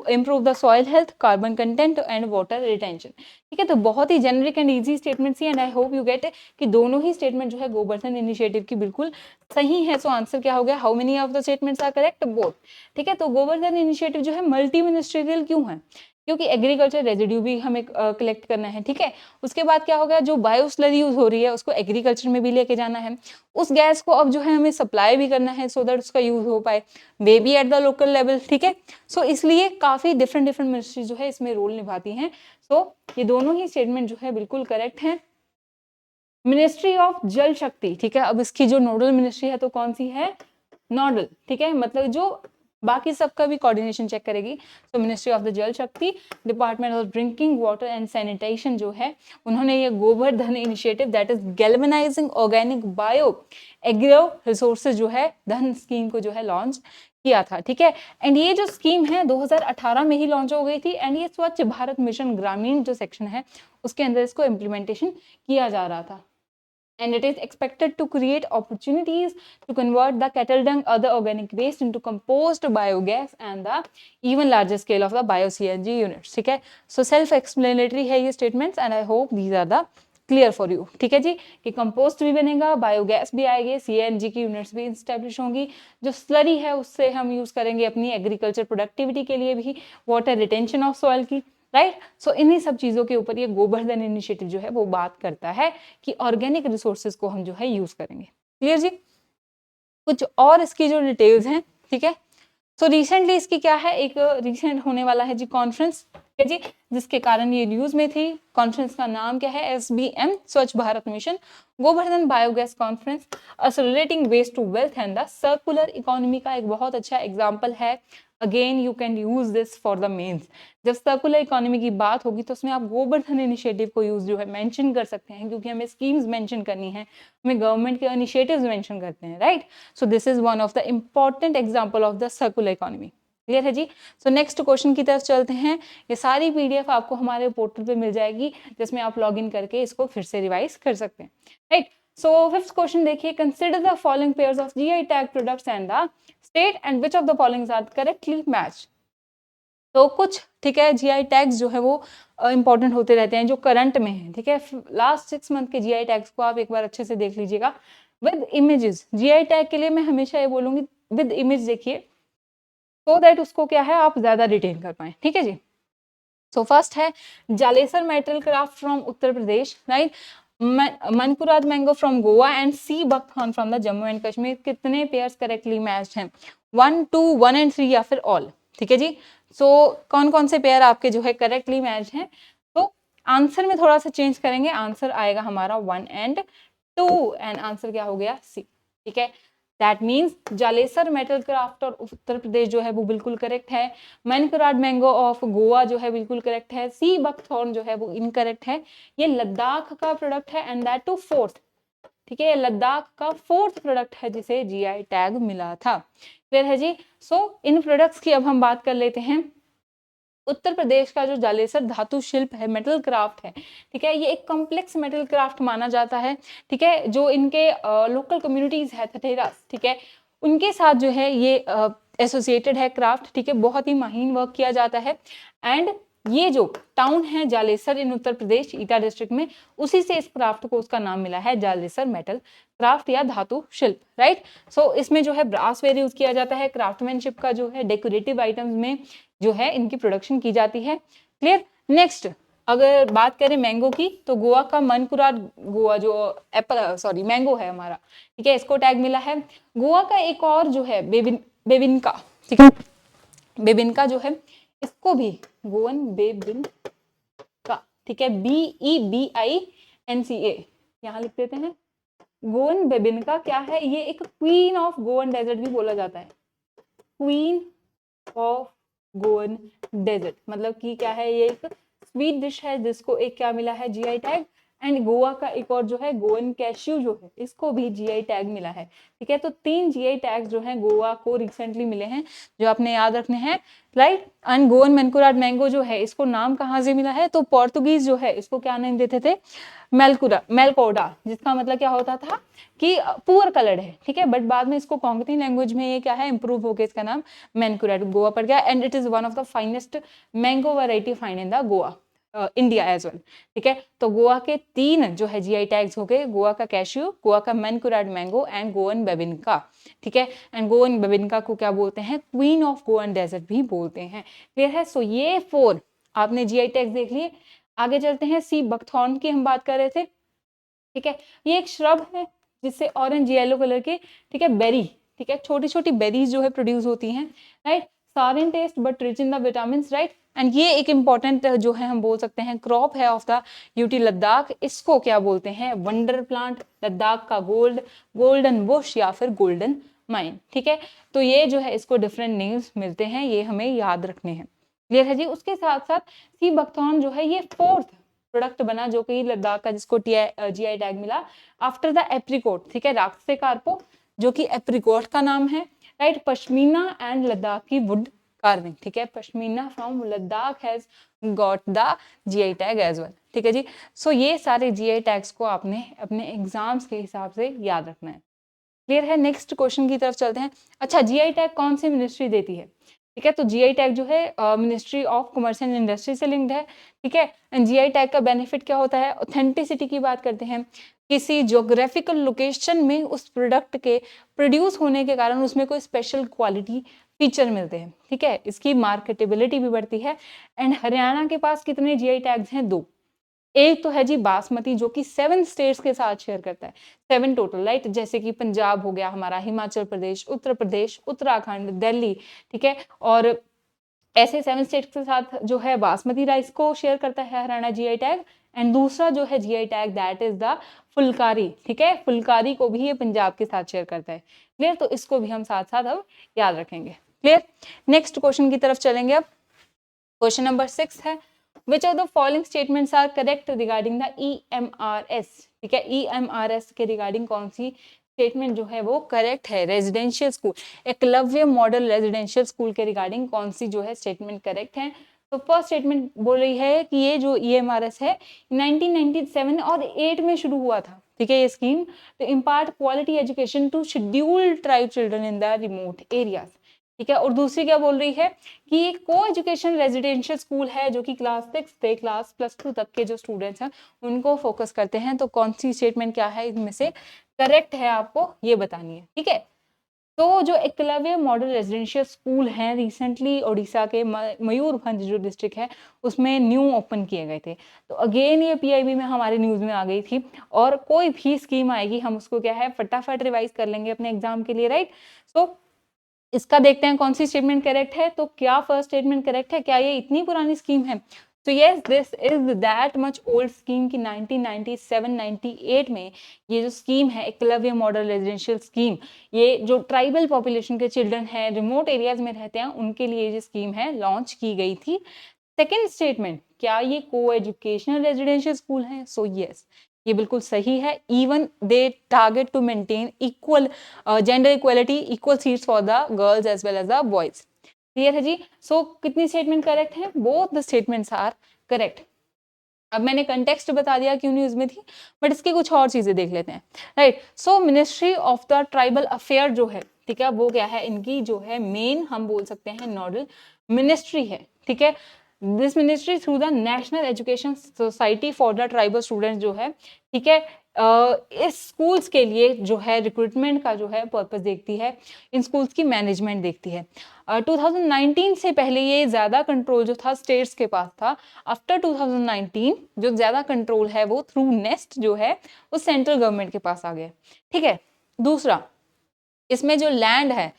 Speaker 1: improve the soil health, carbon content and water retention. ठीक है, तो बहुत ही जेनरिक एंड इजी स्टेटमेंट्स ही, and I hope you get कि दोनों ही स्टेटमेंट जो है गोवर्धन इनिशिएटिव की बिल्कुल सही है। सो आंसर क्या हो गया, how many of the statements are correct, both. ठीक है, तो गोवर्धन इनिशिएटिव जो है मल्टी मिनिस्ट्रियल क्यों है, क्योंकि एग्रीकल्चर रेजिड्यू भी हमें कलेक्ट करना है। ठीक है, उसके बाद क्या होगा, जो बायो स्लरी यूज हो रही है उसको एग्रीकल्चर में भी लेके जाना है, उस गैस को अब जो है हमें सप्लाई भी करना है सो दैट उसका यूज हो पाए, वे भी एट द लोकल लेवल। ठीक है, सो इसलिए काफी डिफरेंट डिफरेंट मिनिस्ट्री जो है इसमें रोल निभाती हैं। सो ये दोनों ही स्टेटमेंट जो है बिल्कुल करेक्ट है। मिनिस्ट्री ऑफ जल शक्ति, ठीक है, अब इसकी जो नोडल मिनिस्ट्री है तो कौन सी है, नोडल। ठीक है, मतलब जो बाकी सबका भी कोऑर्डिनेशन चेक करेगी। सो मिनिस्ट्री ऑफ द जल शक्ति, department of drinking water and sanitation जो है उन्होंने ये Govardhan initiative that is galvanising organic bio agro resources जो है धन स्कीम को जो है लॉन्च किया था। ठीक है, एंड ये जो स्कीम है 2018 में ही लॉन्च हो गई थी, एंड ये स्वच्छ भारत मिशन ग्रामीण जो सेक्शन है उसके अंदर इसको इम्प्लीमेंटेशन किया जा रहा था। And it is expected to create opportunities to convert the cattle dung, other organic waste into compost, biogas and the even larger scale of the bio CNG units. ठीक है, so self explanatory है ये statements and I hope these are the clear for you. ठीक है जी, कि compost भी बनेगा, biogas भी आएगी, सीएनजी की यूनिट्स भी इंस्टेब्लिश होंगी, जो स्लरी है उससे हम यूज करेंगे अपनी एग्रीकल्चर प्रोडक्टिविटी के लिए भी, वाटर रिटेंशन ऑफ सॉइल की, राइट। सो इन्हीं सब चीजों के ऊपर ये गोवर्धन इनिशिएटिव जो है वो बात करता है कि ऑर्गेनिक रिसोर्सेज को हम जो है यूज करेंगे। क्लियर जी, कुछ और इसकी जो डिटेल्स हैं। ठीक है, सो रिसेंटली इसकी क्या है, एक रिसेंट होने वाला है जी कॉन्फ्रेंस, ठीक है जी, जिसके कारण ये न्यूज में थी। कॉन्फ्रेंस का नाम क्या है, SBM Swachh Bharat mission Gobardhan biogas conference accelerating waste to wealth and the circular economy का एक बहुत अच्छा एग्जांपल है। Again you can use this for the mains. जब सर्कुलर इकोनॉमी की बात होगी तो उसमें आप गोवर्धन इनिशिएटिव को यूज जो है मेंशन कर सकते हैं, क्योंकि हमें स्कीम्स मेंशन करनी है, हमें गवर्नमेंट के इनिशिएटिव्स मेंशन करते हैं, right. So this is one of the important example of the circular economy. Clear है जी। सो नेक्स्ट क्वेश्चन की तरफ चलते हैं। ये सारी PDF आपको हमारे पोर्टल पे मिल जाएगी, जिसमें आप लॉग इन करके इसको फिर से रिवाइज कर सकते हैं, राइट। सो फिफ्थ क्वेश्चन देखिए, consider the following pairs of GI tag products and the state and which of the following are correctly match. तो कुछ, ठीक है, GI टैग्स जो है वो इंपॉर्टेंट होते रहते हैं जो करंट में है। ठीक है, लास्ट 6 मंथ के GI टैग्स को आप एक बार अच्छे से देख लीजिएगा विद इमेजेस। GI टैग के लिए मैं हमेशा ये बोलूंगी विद इमेज देखिए, सो दैट उसको क्या है आप ज्यादा रिटेन कर पाए। ठीक है जी। सो फर्स्ट है Jalesar metal craft from Uttar Pradesh, right, Mankurad mango from Goa and sea buckthorn from the Jammu and Kashmir. कितने पेयर्स करेक्टली मैच्ड हैं, 1, 2, 1 एंड 3 या फिर ऑल। ठीक है जी। सो कौन कौन से पेयर आपके जो है करेक्टली मैच हैं, तो आंसर में थोड़ा सा चेंज करेंगे, आंसर आएगा हमारा 1 एंड 2 एंड आंसर क्या हो गया सी। ठीक है, दैट मीन्स जालेसर मेटल क्राफ्ट और उत्तर प्रदेश जो है वो बिल्कुल करेक्ट है। मनकुराद मैंगो ऑफ गोवा जो है बिल्कुल करेक्ट है। सी बकथॉर्न जो है वो इनकरेक्ट है। ये लद्दाख का प्रोडक्ट है एंड दैट टू फोर्थ। ठीक है, लद्दाख का 4th प्रोडक्ट है जिसे GI टैग मिला था। क्लियर है जी। सो इन प्रोडक्ट्स की अब हम बात कर लेते हैं। उत्तर प्रदेश का जो जालेसर धातु शिल्प है, मेटल क्राफ्ट है, ठीक है, ये एक कॉम्प्लेक्स मेटल क्राफ्ट माना जाता है। ठीक है, जो इनके लोकल कम्युनिटीज है थथेरास, ठीक है, उनके साथ जो है ये एसोसिएटेड है क्राफ्ट। ठीक है, बहुत ही महीन वर्क किया जाता है। एंड ये जो टाउन है जालेसर इन उत्तर प्रदेश ईटा डिस्ट्रिक्ट में, उसी से इस क्राफ्ट को उसका नाम मिला है जालेसर मेटल क्राफ्ट या धातु शिल्प, राइट। सो इसमें जो है ब्रासवेयर यूज किया जाता है, क्राफ्टमैनशिप का जो है डेकोरेटिव आइटम्स में जो है इनकी प्रोडक्शन की जाती है। क्लियर। नेक्स्ट अगर बात करें मैंगो की, तो गोवा का मनकुराद गोवा जो एप्पल सॉरी मैंगो है हमारा, ठीक है, इसको टैग मिला है। गोवा का एक और जो है बेबिनका, ठीक है, बेबिनका जो है इसको भी गोवन बेबिनका, ठीक है, BEBINCA यहाँ लिख देते हैं। गोवन बेबिनका क्या है, ये एक क्वीन ऑफ गोवन डेजर्ट भी बोला जाता है। क्वीन ऑफ गोवन डेजर्ट मतलब कि क्या है, ये एक स्वीट डिश है जिसको एक क्या मिला है GI टैग। एंड गोवा का एक और जो है गोवन कैश्यू जो है इसको भी GI टैग मिला है। ठीक है, तो 3 GI टैग्स जो हैं गोवा को रिसेंटली मिले हैं, जो आपने याद रखने हैं, राइट। एंड गोवन मनकुराद मैंगो जो है इसको नाम कहाँ से मिला है, तो पोर्तुगीज जो है इसको क्या नाम देते थे, मेलकोडा, जिसका मतलब क्या होता था कि पुअर कलर्ड है। ठीक है, बट बाद में इसको कोंकणी लैंग्वेज में ये क्या है इंप्रूव होकर इसका नाम मनकुराद गोवा पड़ गया। And it is one of the finest mango variety find in the Goa. India as well. ठीक है, तो गोवा के 3 जो है जीआई टैग्स हो गए, गोवा का कैश्यू, गोवा का मैनकुराड मैंगो एंड गोवन बेबिनका। ठीक है, एंड गोवन बेबिनका को क्या बोलते हैं, क्वीन ऑफ गोवन डेजर्ट भी बोलते हैं। क्लियर है, सो ये 4 आपने जीआई टैग्स देख लिए। आगे चलते हैं, सी बकथॉर्न की हम बात कर रहे थे। ठीक है, ये एक श्रब है जिससे ऑरेंज येलो कलर के, ठीक है, बेरी, ठीक है, छोटी छोटी बेरीज जो है प्रोड्यूस होती हैं, right, sour in taste but rich in the vitamin, right. And ये एक इंपॉर्टेंट जो है हम बोल सकते हैं क्रॉप है ऑफ द यूटी लद्दाख। इसको क्या बोलते हैं, वंडर प्लांट, लद्दाख का गोल्डन बुश या फिर गोल्डन माइन। ठीक है, तो ये जो है इसको डिफरेंट नेम्स मिलते हैं, ये हमें याद रखने हैं। क्लियर है जी। उसके साथ साथ सी बकथॉर्न जो है ये 4th प्रोडक्ट बना जो कि लद्दाख का, जिसको जीआई टैग मिला आफ्टर द एप्रिकॉट। ठीक है, राक्से कार्पो जो कि एप्रिकॉट का नाम है, राइट। पश्मीना एंड लद्दाख की वुड कार्विंग। ठीक है, pashmina from Ladakh has got the GI tag as well. ठीक है जी। सो ये सारे जीआई टैग्स को आपने अपने एग्जाम्स के हिसाब से याद रखना है। क्लियर है, नेक्स्ट क्वेश्चन की तरफ चलते हैं। अच्छा, जीआई टैग कौन सी मिनिस्ट्री देती है? ठीक है, तो जीआई टैग जो है ministry of commerce and industry से लिंक्ड है। ठीक है, एंड जीआई टैग का बेनिफिट क्या होता है, ऑथेंटिसिटी की बात करते हैं। किसी ज्योग्राफिकल लोकेशन में उस प्रोडक्ट के प्रोड्यूस होने के कारण उसमें कोई स्पेशल क्वालिटी फीचर मिलते हैं। ठीक है, इसकी मार्केटेबिलिटी भी बढ़ती है। एंड हरियाणा के पास कितने जीआई टैग्स हैं? 2। एक तो है जी बासमती जो कि 7 स्टेट्स के साथ शेयर करता है, 7 टोटल, राइट। जैसे कि पंजाब हो गया हमारा, हिमाचल प्रदेश, उत्तर प्रदेश, उत्तराखंड, दिल्ली। ठीक है, और ऐसे 7 स्टेट्स के साथ जो है बासमती राइस को शेयर करता है हरियाणा जीआई टैग। एंड दूसरा जो है GI tag that is the Phulkari. ठीक है, फुलकारी को भी ये पंजाब के साथ शेयर करता है। क्लियर, तो इसको भी हम साथ साथ अब याद रखेंगे। क्लियर, नेक्स्ट क्वेश्चन की तरफ चलेंगे। अब क्वेश्चन नंबर 6 है, which of the following statements are correct regarding the EMRS? ठीक है, EMRS के रिगार्डिंग कौन सी स्टेटमेंट जो है वो करेक्ट है? Residential school, Eklavya model residential school के रिगार्डिंग कौन सी जो है स्टेटमेंट करेक्ट है? तो फर्स्ट स्टेटमेंट बोल रही है कि ये जो EMRS है 1997 और 8 में शुरू हुआ था। ठीक है, ये स्कीम तो impart quality education to scheduled tribe children in the remote areas. ठीक है, और दूसरी क्या बोल रही है कि को एजुकेशन रेजिडेंशियल स्कूल है जो कि क्लास 6 से क्लास +2 तक के जो स्टूडेंट्स हैं उनको फोकस करते हैं। तो कौन सी स्टेटमेंट क्या है इनमें से करेक्ट है, आपको ये बतानी है। ठीक है, तो जो एकलव्य मॉडल रेजिडेंशियल स्कूल हैं रिसेंटली उड़ीसा के मयूरभंज जो डिस्ट्रिक्ट है उसमें न्यू ओपन किए गए थे। तो अगेन ये पीआईबी में हमारे न्यूज़ में आ गई थी, और कोई भी स्कीम आएगी हम उसको क्या है फटाफट रिवाइज कर लेंगे अपने एग्जाम के लिए, राइट। सो इसका देखते हैं कौन सी स्टेटमेंट करेक्ट है। तो क्या फर्स्ट स्टेटमेंट करेक्ट है? क्या ये इतनी पुरानी स्कीम है? तो yes, this is that much old scheme की 1997-98 में ये जो स्कीम है एकलव्य मॉडल रेजिडेंशियल स्कीम, ये जो ट्राइबल पॉपुलेशन के चिल्ड्रन हैं, रिमोट एरियाज में रहते हैं, उनके लिए ये स्कीम है लॉन्च की गई थी। सेकेंड स्टेटमेंट, क्या ये को एजुकेशनल रेजिडेंशियल स्कूल है? सो यस, ये बिल्कुल सही है। Even they target to maintain equal gender equality, equal seats for the girls as well as the boys. Clear है जी। सो कितनी स्टेटमेंट करेक्ट है? Both the statements are correct. अब मैंने कंटेक्स्ट बता दिया क्यों न्यूज में थी, बट इसकी कुछ और चीजें देख लेते हैं, right. So ministry of the tribal affair जो है, ठीक है, वो क्या है, इनकी जो है मेन हम बोल सकते हैं नोडल मिनिस्ट्री है। ठीक है, this ministry through the national education society for the tribal students जो है, ठीक है, इस स्कूल्स के लिए जो है रिक्रूटमेंट का जो है पर्पस देखती है, इन स्कूल्स की मैनेजमेंट देखती है। 2019 से पहले ये ज़्यादा कंट्रोल जो था स्टेट्स के पास था। आफ्टर 2019 जो ज़्यादा कंट्रोल है वो थ्रू नेस्ट जो है वो सेंट्रल गवर्नमेंट के पास आ गया। ठीक है, दूसरा इसमें जो लैंड है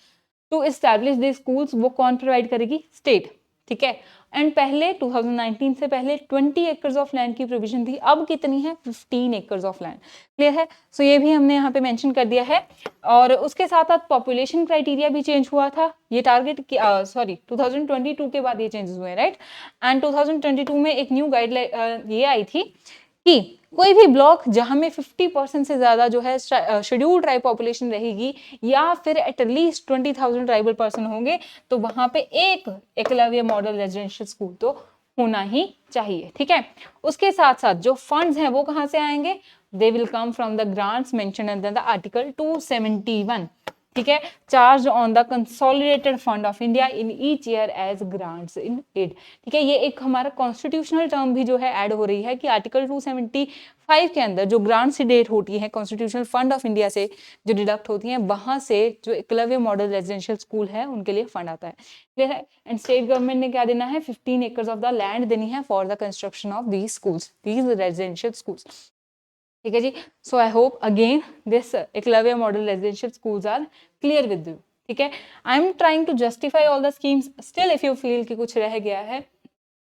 Speaker 1: टू एस्टैब्लिश द स्कूल्स वो कौन प्रोवाइड करेगी? स्टेट। ठीक है, एंड पहले 2019 से पहले 20 एकर्स ऑफ लैंड की प्रोविजन थी, अब कितनी है? 15 एकर्स ऑफ लैंड। क्लियर है। सो ये भी हमने यहाँ पे मेंशन कर दिया है। और उसके साथ साथ पॉपुलेशन क्राइटेरिया भी चेंज हुआ था, ये टारगेट 2022 के बाद ये चेंजेस हुए, राइट। एंड 2022 में एक न्यू गाइडलाइन ये आई थी कि कोई भी ब्लॉक जहां में 50% से ज्यादा जो है शेड्यूल्ड ट्राइब पॉपुलेशन रहेगी या फिर एटलीस्ट 20,000 ट्राइबल पर्सन होंगे तो वहां पे एक एकलव्य मॉडल रेजिडेंशियल स्कूल तो होना ही चाहिए। ठीक है, उसके साथ साथ जो फंड्स हैं वो कहां से आएंगे? They will come from the grants mentioned under the article 271। ठीक है, charge on the consolidated fund of India in each year as grants in aid. ठीक है, ये एक हमारा कॉन्स्टिट्यूशनल टर्म भी जो है ऐड हो रही है कि आर्टिकल 275 के अंदर जो ग्रांट्स की डेट होती है कॉन्स्टिट्यूशनल फंड ऑफ इंडिया से जो डिडक्ट होती है, वहां से जो एकलव्य मॉडल रेजिडेंशियल स्कूल है उनके लिए फंड आता है। क्लियर है? एंड स्टेट गवर्नमेंट ने क्या देना है, 15 एकर्स ऑफ द लैंड देनी है for the construction of these schools, these residential schools. ठीक है जी, so I hope again this Eklavya model residential schools are clear with you. ठीक है, I am trying to justify all the schemes, still if you feel कि कुछ रह गया है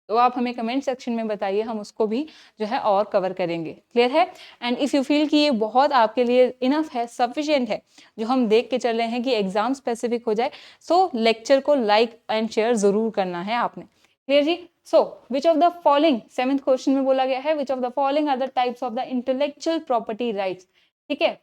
Speaker 1: तो आप हमें कमेंट सेक्शन में बताइए, हम उसको भी जो है और कवर करेंगे। क्लियर है? एंड इफ यू फील कि ये बहुत आपके लिए इनफ है, सफिशिएंट है, जो हम देख के चल रहे हैं कि एग्जाम स्पेसिफिक हो जाए, सो लेक्चर को लाइक एंड शेयर जरूर करना है आपने। क्लियर जी? So which of the following, 7th question में बोला गया है, which of the following are the types of the intellectual property rights. ठीक है,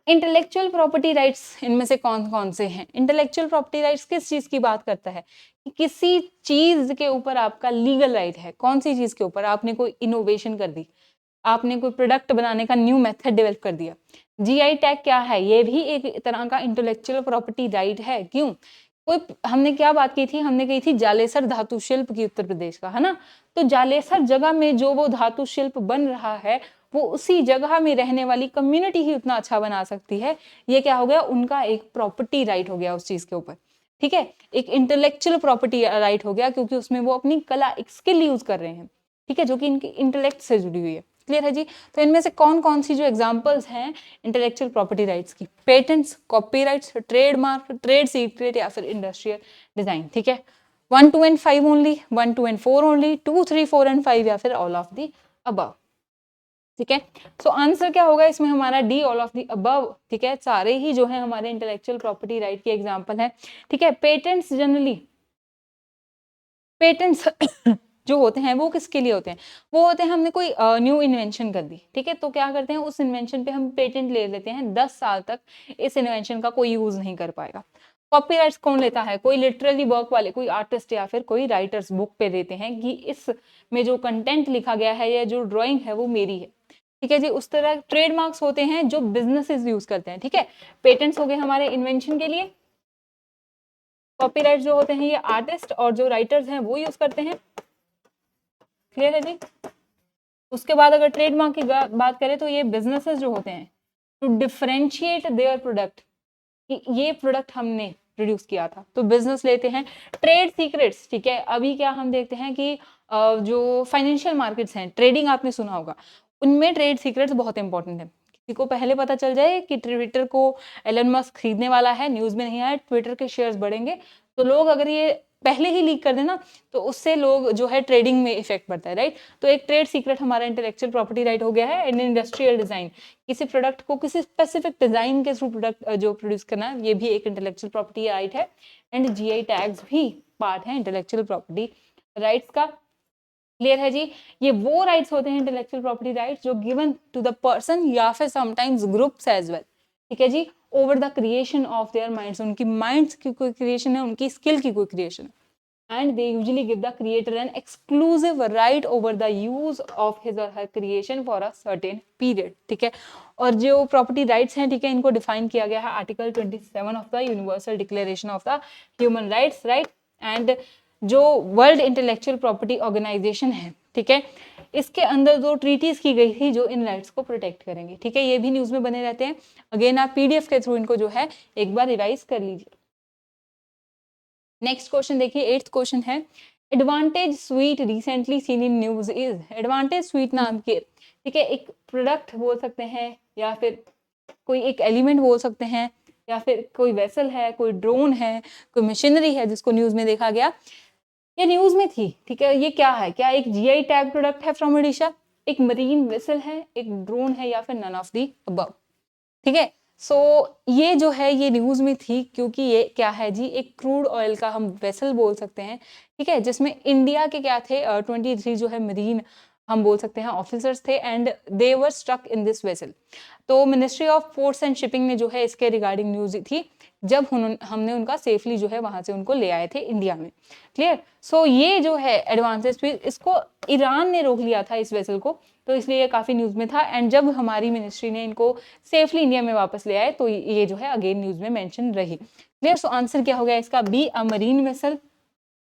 Speaker 1: इंटेलेक्चुअल प्रॉपर्टी राइट्स इनमें से कौन कौन से हैं? इंटेलेक्चुअल प्रॉपर्टी राइट्स किस चीज की बात करता है कि किसी चीज के ऊपर आपका लीगल राइट है। कौन सी चीज के ऊपर? आपने कोई इनोवेशन कर दी, आपने कोई प्रोडक्ट बनाने का न्यू मेथड डेवलप कर दिया। जीआई टैग क्या है? ये भी एक तरह का इंटेलेक्चुअल प्रॉपर्टी राइट है। क्यों? कोई, हमने क्या बात की थी, हमने कही थी जालेसर धातु शिल्प की, उत्तर प्रदेश का, है ना। तो जालेसर जगह में जो वो धातु शिल्प बन रहा है, वो उसी जगह में रहने वाली कम्युनिटी ही उतना अच्छा बना सकती है। ये क्या हो गया? उनका एक प्रॉपर्टी राइट हो गया उस चीज के ऊपर। ठीक है, एक इंटेलेक्चुअल प्रॉपर्टी राइट हो गया, क्योंकि उसमें वो अपनी कला, एक स्किल यूज कर रहे हैं। ठीक है, जो कि इनके इंटेलेक्ट से जुड़ी हुई है। क्लियर है जी? तो इनमें से कौन कौन सी जो एग्जांपल्स हैं इंटेलेक्चुअल प्रॉपर्टी राइट्स की? Patents, copyrights, trademark, trade secret या फिर इंडस्ट्रियल डिजाइन। ठीक है, 1, 2 and 5 only, 1, 2 and 4 only, 2, 3, 4 and 5 या फिर ऑल ऑफ दी अबव। ठीक है, सो आंसर क्या होगा इसमें हमारा? D, all of the above. ठीक है, सारे ही जो है हमारे इंटेलेक्चुअल प्रॉपर्टी राइट के एग्जांपल है। ठीक है, पेटेंट्स जनरली, पेटेंट्स जो होते हैं वो किसके लिए होते हैं? वो होते हैं, हमने कोई न्यू इन्वेंशन कर दी। ठीक है, तो क्या करते हैं, उस इन्वेंशन पे हम पेटेंट ले लेते हैं, 10 साल तक इस इन्वेंशन का कोई यूज नहीं कर पाएगा। कॉपीराइट्स कौन लेता है? कोई लिटरली वर्क वाले, कोई आर्टिस्ट या फिर कोई राइटर्स बुक पे देते हैं कि इस में जो कंटेंट लिखा गया है या जो ड्राइंग है वो मेरी है। ठीक है जी, उस तरह ट्रेडमार्क्स होते हैं जो बिजनेसेस यूज करते हैं। ठीक है, पेटेंट्स हो गए हमारे इन्वेंशन के लिए, कॉपीराइट जो होते हैं ये आर्टिस्ट और जो राइटर्स हैं वो यूज करते हैं। क्लियर है जी? उसके बाद अगर ट्रेडमार्क की बात करें तो ये बिजनेसेस जो होते हैं, टू डिफरेंशिएट देयर प्रोडक्ट, ये प्रोडक्ट हमने प्रोड्यूस किया था, तो बिजनेस लेते हैं। ट्रेड सीक्रेट्स, ठीक है, अभी क्या हम देखते हैं कि जो फाइनेंशियल मार्केट्स हैं, ट्रेडिंग आपने सुना होगा, उनमें ट्रेड सीक्रेट्स बहुत इंपॉर्टेंट है। किसी को पहले पता चल जाए कि ट्विटर को एलन मस्क खरीदने वाला है, न्यूज में नहीं आया, ट्विटर के शेयर्स बढ़ेंगे, तो लोग अगर ये पहले ही लीक कर देना तो उससे लोग जो है ट्रेडिंग में इफेक्ट पड़ता है, राइट। तो एक ट्रेड सीक्रेट हमारा इंटेलेक्चुअल प्रॉपर्टी राइट हो गया है। एंड इंडस्ट्रियल डिजाइन, किसी प्रोडक्ट को किसी स्पेसिफिक डिजाइन के थ्रू प्रोडक्ट जो प्रोड्यूस करना, ये भी एक इंटेलेक्चुअल प्रॉपर्टी राइट है। एंड जीआई टैग्स भी पार्ट है इंटेलेक्चुअल प्रॉपर्टी राइट्स का। क्लियर है जी? ये वो राइट्स होते हैं इंटेलेक्चुअल प्रॉपर्टी राइट्स जो गिवन टू द पर्सन या फिर समटाइम्स ग्रुप्स एज वेल। ठीक है जी, over the creation of their minds, उनकी माइंड्स की कोई क्रिएशन है, उनकी स्किल की कोई क्रिएशन है। And they usually give the creator an exclusive right over the use of his or her creation for a certain period. ठीक है, और जो प्रॉपर्टी राइट्स हैं, ठीक है, इनको डिफाइन किया गया है article 27 of the universal declaration of the human rights, right. And जो वर्ल्ड इंटेलेक्चुअल प्रॉपर्टी ऑर्गेनाइजेशन है, ठीक है, इसके अंदर दो ट्रीटीज की गई थी जो इन राइट्स को प्रोटेक्ट करेंगे। ठीक है, ये भी न्यूज में बने रहते हैं। अगेन आप पीडीएफ के थ्रू इनको जो है एक बार रिवाइज कर लीजिए। नेक्स्ट क्वेश्चन देखिए, 8th क्वेश्चन है, advantage sweet recently seen in news is. Advantage sweet नाम के, ठीक है, एक प्रोडक्ट बोल सकते हैं या फिर कोई एक एलिमेंट बोल सकते हैं या फिर कोई वेसल है, कोई ड्रोन है, कोई मशीनरी है जिसको न्यूज में देखा गया, ये न्यूज में थी। ठीक है, ये क्या है? क्या एक जीआई टैग प्रोडक्ट है फ्रॉम ओडिशा, एक मरीन वेसल है, एक ड्रोन है, या फिर नन ऑफ दी अबव। ठीक है, सो ये जो है ये न्यूज में थी क्योंकि ये क्या है जी, एक क्रूड ऑयल का हम वेसल बोल सकते हैं। ठीक है, जिसमें इंडिया के क्या थे 23 जो है मरीन हम बोल सकते हैं ऑफिसर्स थे, and they were struck in this vessel. तो ministry of ports and shipping ने जो है इसके रिगार्डिंग न्यूज दी थी जब हमने उनका सेफली जो है वहां से उनको ले आए थे इंडिया में। क्लियर। सो ये जो है एडवांसेस स्पीड, इसको ईरान ने रोक लिया था इस वेसल को, तो इसलिए ये काफी न्यूज में था। एंड जब हमारी मिनिस्ट्री ने इनको सेफली इंडिया में वापस ले आए तो ये जो है अगेन न्यूज में मेंशन रही। क्लियर। सो आंसर क्या हो गया इसका? बी, अ मरीन वेसल।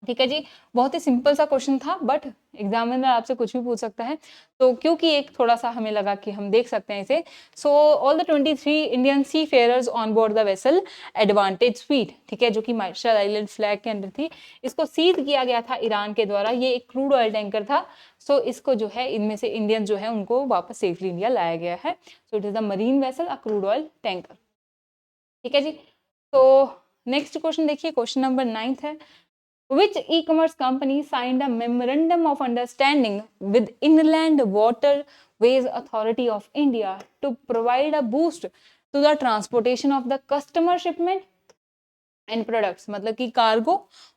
Speaker 1: ठीक है जी, बहुत ही सिंपल सा क्वेश्चन था, बट एग्जामिनर आपसे कुछ भी पूछ सकता है, तो क्योंकि एक थोड़ा सा हमें लगा कि हम देख सकते हैं इसे। So all the 23 Indian seafarers on board the vessel advantage sweet, ठीक है, जो कि मार्शल आइलैंड फ्लैग के अंडर थी, इसको सीज किया गया था ईरान के द्वारा। ये एक क्रूड ऑयल टैंकर था। सो इसको जो है इनमें से इंडियन जो है उनको वापस सेफली इंडिया लाया गया है। So it is the marine vessel, a crude oil tanker. ठीक है जी। तो नेक्स्ट क्वेश्चन देखिए, क्वेश्चन नंबर 9 है, which e-commerce company signed a memorandum of understanding with Inland Waterways Authority of India to provide a boost to the transportation of the customer shipment and products, मतलब कि cargo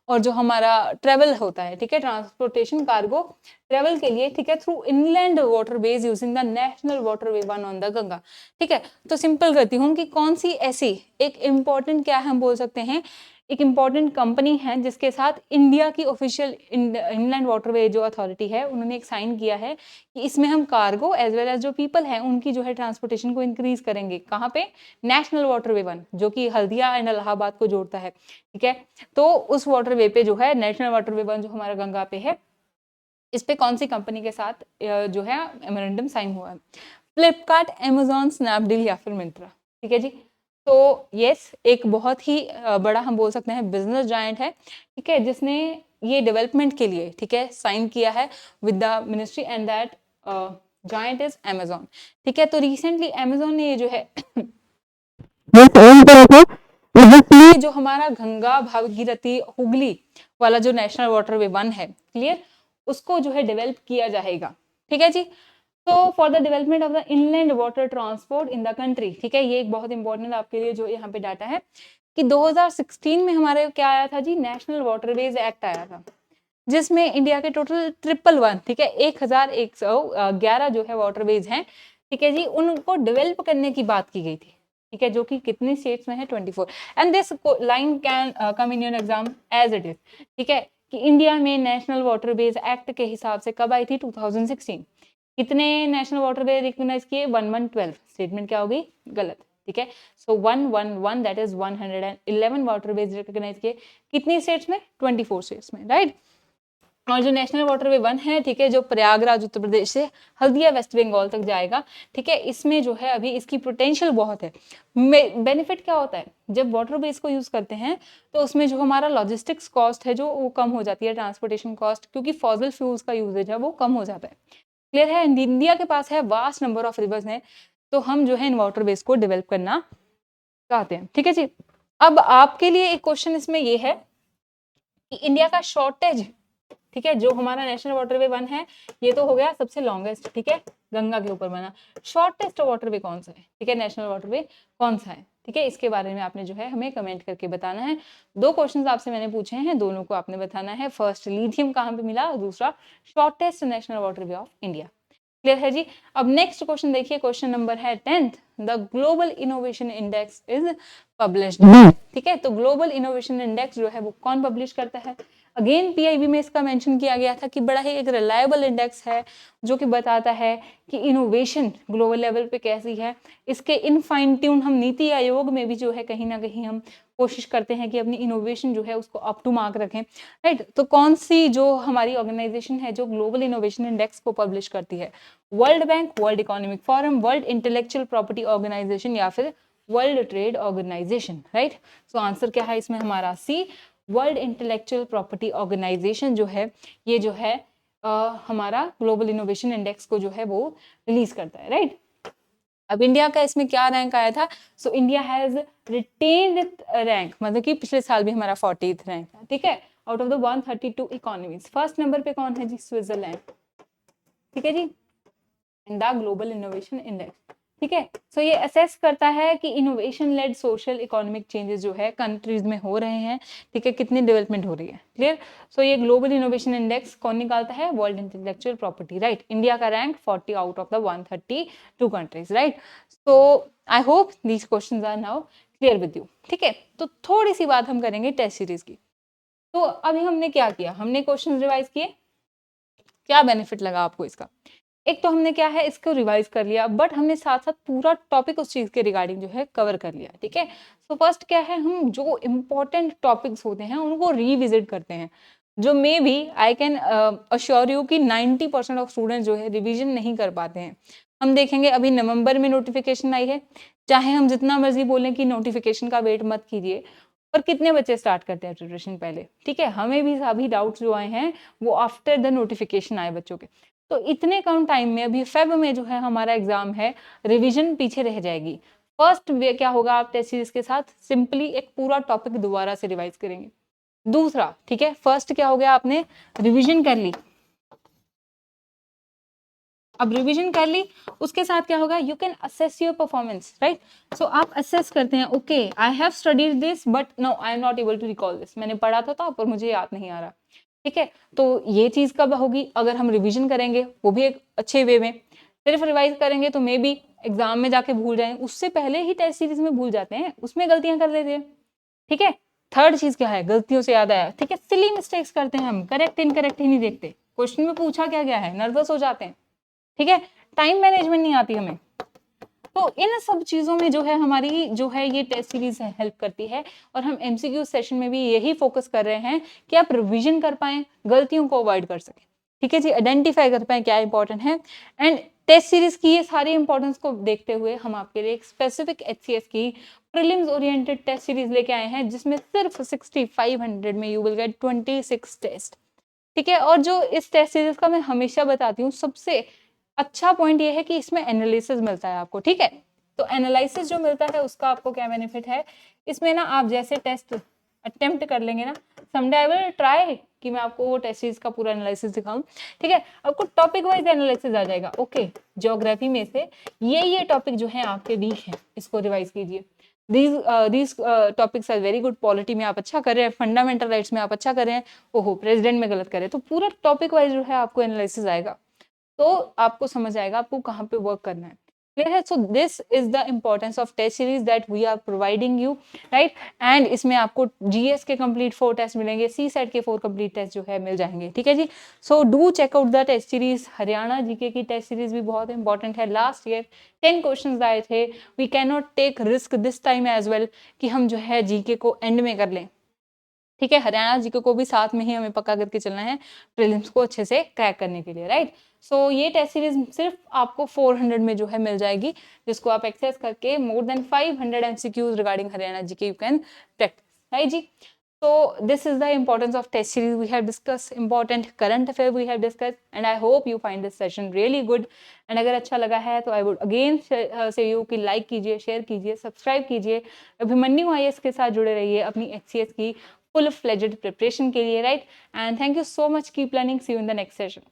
Speaker 1: और जो हमारा travel होता है, ठीक है, ट्रांसपोर्टेशन कार्गो ट्रेवल के लिए, ठीक है, through inland waterways using the national waterway one on the Ganga. ठीक है, तो सिंपल करती हूँ कि कौन सी ऐसी एक इम्पॉर्टेंट, क्या हम बोल सकते हैं, एक इम्पॉर्टेंट कंपनी है जिसके साथ इंडिया की ऑफिशियल इनलैंड वाटरवे जो अथॉरिटी है उन्होंने एक साइन किया है कि इसमें हम कार्गो एज वेल एज जो पीपल है उनकी जो है ट्रांसपोर्टेशन को इंक्रीज करेंगे। कहाँ पे? नेशनल वाटरवे वन, जो कि हल्दिया एंड इलाहाबाद को जोड़ता है। ठीक है, तो उस वाटरवे पे जो है नेशनल वाटरवे वन जो हमारा गंगा पे है, इस पे कौन सी कंपनी के साथ जो है मेमोरेंडम साइन हुआ है? फ्लिपकार्ट, अमेजॉन, स्नैपडील या फिर मिंत्रा। ठीक है जी। तो यस, एक बहुत ही बड़ा हम बोल सकते हैं बिजनेस जायंट है, ठीक है, जिसने ये डेवलपमेंट के लिए, ठीक है, साइन किया है with the ministry, and that giant is Amazon. ठीक है, तो रिसेंटली अमेजॉन ने ये जो है जिसमें जो हमारा गंगा भागीरथी हुगली वाला जो नेशनल वाटरवे वन है, क्लियर, उसको जो है डेवलप किया जाएगा। ठीक है जी। तो for the development of the inland water transport in the country, ठीक है, ये एक बहुत इंपॉर्टेंट आपके लिए जो यहाँ पे डाटा है कि 2016 में हमारे क्या आया था जी? नेशनल वाटरवेज एक्ट आया था, जिसमें इंडिया के टोटल 111, ठीक है, 1111 जो है वाटरवेज हैं, ठीक है जी, उनको डेवलप करने की बात की गई थी। ठीक है, जो कि कितने स्टेट्स में है? 24। And this line can come in your exam as it is. ठीक है, कि इंडिया में नेशनल वाटरवेज एक्ट के हिसाब से कब आई थी? 2016। कितने नेशनल वाटरवे रिकॉग्नाइज किए? 1112। स्टेटमेंट क्या होगी? गलत। ठीक है, सो 111 दैट इज 111 वाटरवेज रिकॉग्नाइज किए। कितनी स्टेट्स में? 24 स्टेट्स में, राइट। और जो नेशनल वाटरवे वन है, ठीक है, जो प्रयागराज उत्तर प्रदेश से हल्दिया वेस्ट बंगाल तक जाएगा, ठीक है, इसमें जो है अभी इसकी पोटेंशियल बहुत है। बेनिफिट क्या होता है? जब वाटरवेज को यूज करते हैं तो उसमें जो हमारा लॉजिस्टिक्स कॉस्ट है जो वो कम हो जाती है, ट्रांसपोर्टेशन कॉस्ट, क्योंकि फॉसिल फ्यूल्स का यूजेज है वो कम हो जाता है। क्लियर है? इंडिया के पास है वास्ट नंबर ऑफ रिवर्स हैं, तो हम जो है इन वाटरवेज को डेवलप करना चाहते हैं। ठीक है जी। अब आपके लिए एक क्वेश्चन इसमें ये है कि इंडिया का शॉर्टेज, ठीक है, जो हमारा नेशनल वाटरवे वन है, ये तो हो गया सबसे लॉन्गेस्ट, ठीक है, गंगा के ऊपर बना। शॉर्टेस्ट वाटरवे कौन सा है? ठीक है, नेशनल वाटरवे कौन सा है? ठीक है, इसके बारे में आपने जो है हमें कमेंट करके बताना है। दो क्वेश्चंस आपसे मैंने पूछे हैं, दोनों को आपने बताना है। फर्स्ट, लिथियम कहाँ पे मिला, और दूसरा, shortest national waterway of India. Clear है जी। अब नेक्स्ट क्वेश्चन देखिए, क्वेश्चन नंबर है 10th, the global innovation index is published. ठीक है, तो ग्लोबल इनोवेशन इंडेक्स जो है वो कौन पब्लिश करता है? अगेन पीआईबी में इसका मेंशन किया गया था कि बड़ा ही एक रिलायबल इंडेक्स है जो कि बताता है कि इनोवेशन ग्लोबल लेवल पे कैसी है। इसके इन फाइन ट्यून हम नीति आयोग में भी जो है कहीं ना कहीं हम कोशिश करते हैं कि अपनी इनोवेशन जो है उसको अप टू मार्क रखें, राइट। तो कौन सी जो हमारी ऑर्गेनाइजेशन है जो ग्लोबल इनोवेशन इंडेक्स को पब्लिश करती है? World bank, world economic forum, world intellectual property organization या फिर world trade organization, right. So answer क्या है इसमें हमारा? C, world intellectual property organization जो है ये जो है हमारा ग्लोबल इनोवेशन इंडेक्स को जो है वो रिलीज करता है, राइट। अब इंडिया का इसमें क्या रैंक आया था? So India has retained rank, मतलब कि पिछले साल भी हमारा 40th रैंक था, ठीक है, out of the 132 economies. First number पे कौन है जी? स्विट्जरलैंड। ठीक है जी, in the global innovation index. ठीक है, सो ये असेस करता है कि innovation led social economic changes जो है कंट्रीज में हो रहे हैं, ठीक है, कितनी डेवलपमेंट हो रही है। क्लियर। सो ये ग्लोबल इनोवेशन इंडेक्स कौन निकालता है? World intellectual property, right. India का rank 40 out of the 132 countries, right. So I hope these questions are now clear with you, ठीक है। तो थोड़ी सी बात हम करेंगे टेस्ट सीरीज की। तो अभी हमने क्या किया, हमने क्वेश्चन रिवाइज किए, क्या बेनिफिट लगा आपको इसका? एक तो हमने क्या है इसको रिवाइज कर लिया, बट हमने साथ साथ पूरा टॉपिक उस चीज के रिगार्डिंग जो है कवर कर लिया, ठीक है। तो फर्स्ट क्या है, हम जो इम्पोर्टेंट टॉपिक्स होते हैं उनको रिविजिट करते हैं, जो maybe I can assure you कि 90% ऑफ स्टूडेंट्स जो है रिवीजन नहीं कर पाते हैं। हम देखेंगे अभी नवंबर में नोटिफिकेशन आई है, चाहे हम जितना मर्जी बोलें कि नोटिफिकेशन का वेट मत कीजिए, पर कितने बच्चे स्टार्ट करते हैं प्रिपरेशन पहले, ठीक है। हमें भी अभी डाउट्स जो आए हैं वो आफ्टर द नोटिफिकेशन आए बच्चों के। तो इतने कम टाइम में अभी फेब में जो है हमारा एग्जाम है, रिवीजन पीछे रह जाएगी। फर्स्ट वे क्या होगा, आप टेस्ट सीरीज के साथ सिंपली एक पूरा टॉपिक दोबारा से रिवाइज करेंगे। दूसरा, ठीक है, फर्स्ट क्या हो गया, आपने रिवीजन कर ली, अब रिवीजन कर ली, उसके साथ क्या होगा, you can assess your performance, right. So आप असेस करते हैं, okay I have studied this but no I am not able to recall this, मैंने पढ़ा था पर मुझे याद नहीं आ रहा, ठीक है। तो ये चीज कब होगी, अगर हम रिवीजन करेंगे, वो भी एक अच्छे वे में। सिर्फ रिवाइज करेंगे तो मे बी एग्जाम में जाके भूल जाए, उससे पहले ही टेस्ट सीरीज में भूल जाते हैं, उसमें गलतियां कर लेते हैं, ठीक है। थर्ड चीज क्या है, गलतियों से याद आया, ठीक है, सिली मिस्टेक्स करते हैं हम, करेक्ट इनकरेक्ट ही नहीं देखते, क्वेश्चन में पूछा क्या गया है, नर्वस हो जाते हैं, ठीक है, टाइम मैनेजमेंट नहीं आती हमें। तो इन सब चीजों में जो है हमारी जो है ये टेस्ट सीरीज हेल्प करती है, और हम एमसीक्यू सेशन में भी यही फोकस कर रहे हैं कि आप रिवीजन कर पाए, गलतियों को अवॉइड कर सकें, ठीक है जी, आइडेंटिफाई कर पाए क्या इंपॉर्टेंट है। एंड टेस्ट सीरीज की ये सारी इंपॉर्टेंस को देखते हुए हम आपके लिए एक स्पेसिफिक एचसीएस की प्रीलिम्स ओरिएंटेड टेस्ट सीरीज लेके आए हैं, जिसमें सिर्फ 6500 में यू विल गेट 26 टेस्ट, ठीक है। और जो इस टेस्ट सीरीज का मैं हमेशा बताती हूँ, सबसे अच्छा पॉइंट ये है कि इसमें एनालिसिस मिलता है आपको, ठीक है। तो एनालिसिस जो मिलता है उसका आपको क्या बेनिफिट है, इसमें ना आप जैसे टेस्ट अटेम्प्ट कर लेंगे ना, समडे आई विल ट्राई कि मैं आपको वो टेस्ट सीरीज का पूरा एनालिसिस दिखाऊं, ठीक है। आपको टॉपिक वाइज एनालिसिस आ जाएगा, ओके ज्योग्राफी में से ये टॉपिक जो है आपके वीक है, इसको रिवाइज कीजिए, these topics are very good, polity में आप अच्छा कर रहे हैं, फंडामेंटल राइट्स में आप अच्छा कर रहे हैं, ओहो प्रेसिडेंट में गलत कर रहे हैं, तो पूरा टॉपिक वाइज जो है आपको एनालिसिस आएगा, तो आपको समझ आएगा आपको कहाँ पे वर्क करना है, क्लियर है। So this is the importance of test series that we are providing you, right. And इसमें आपको जीएस के कंप्लीट 4 टेस्ट मिलेंगे, सी सेट के 4 कंप्लीट टेस्ट जो है मिल जाएंगे, ठीक है जी। So do check out the test series, Haryana GK की टेस्ट सीरीज भी बहुत इंपॉर्टेंट है, लास्ट ईयर 10 क्वेश्चन आए थे, we can not take risk this time as well कि हम जो है जीके को एंड में कर लें, ठीक है। हरियाणा जीके को भी साथ में ही हमें पक्का करके चलना है प्रीलिम्स को अच्छे से क्रैक करने के लिए, राइट। सो ये टेस्ट सीरीज सिर्फ आपको 400 में जो है मिल जाएगी, जिसको आप एक्सेस करके more than 500 MCQs regarding Haryana GK you can practise, right जी। So this is the importance of test series we have discussed, important current affair we have discussed, and I hope you find this session really good. And अगर अच्छा लगा है तो I would again say you कि like कीजिए, share कीजिए, subscribe कीजिए, Abhimanyu IAS के साथ जुड़े रहिए अपनी एचसीएस की full fledged preparation के लिए, right? And thank you so much. Keep learning. See you in the next session.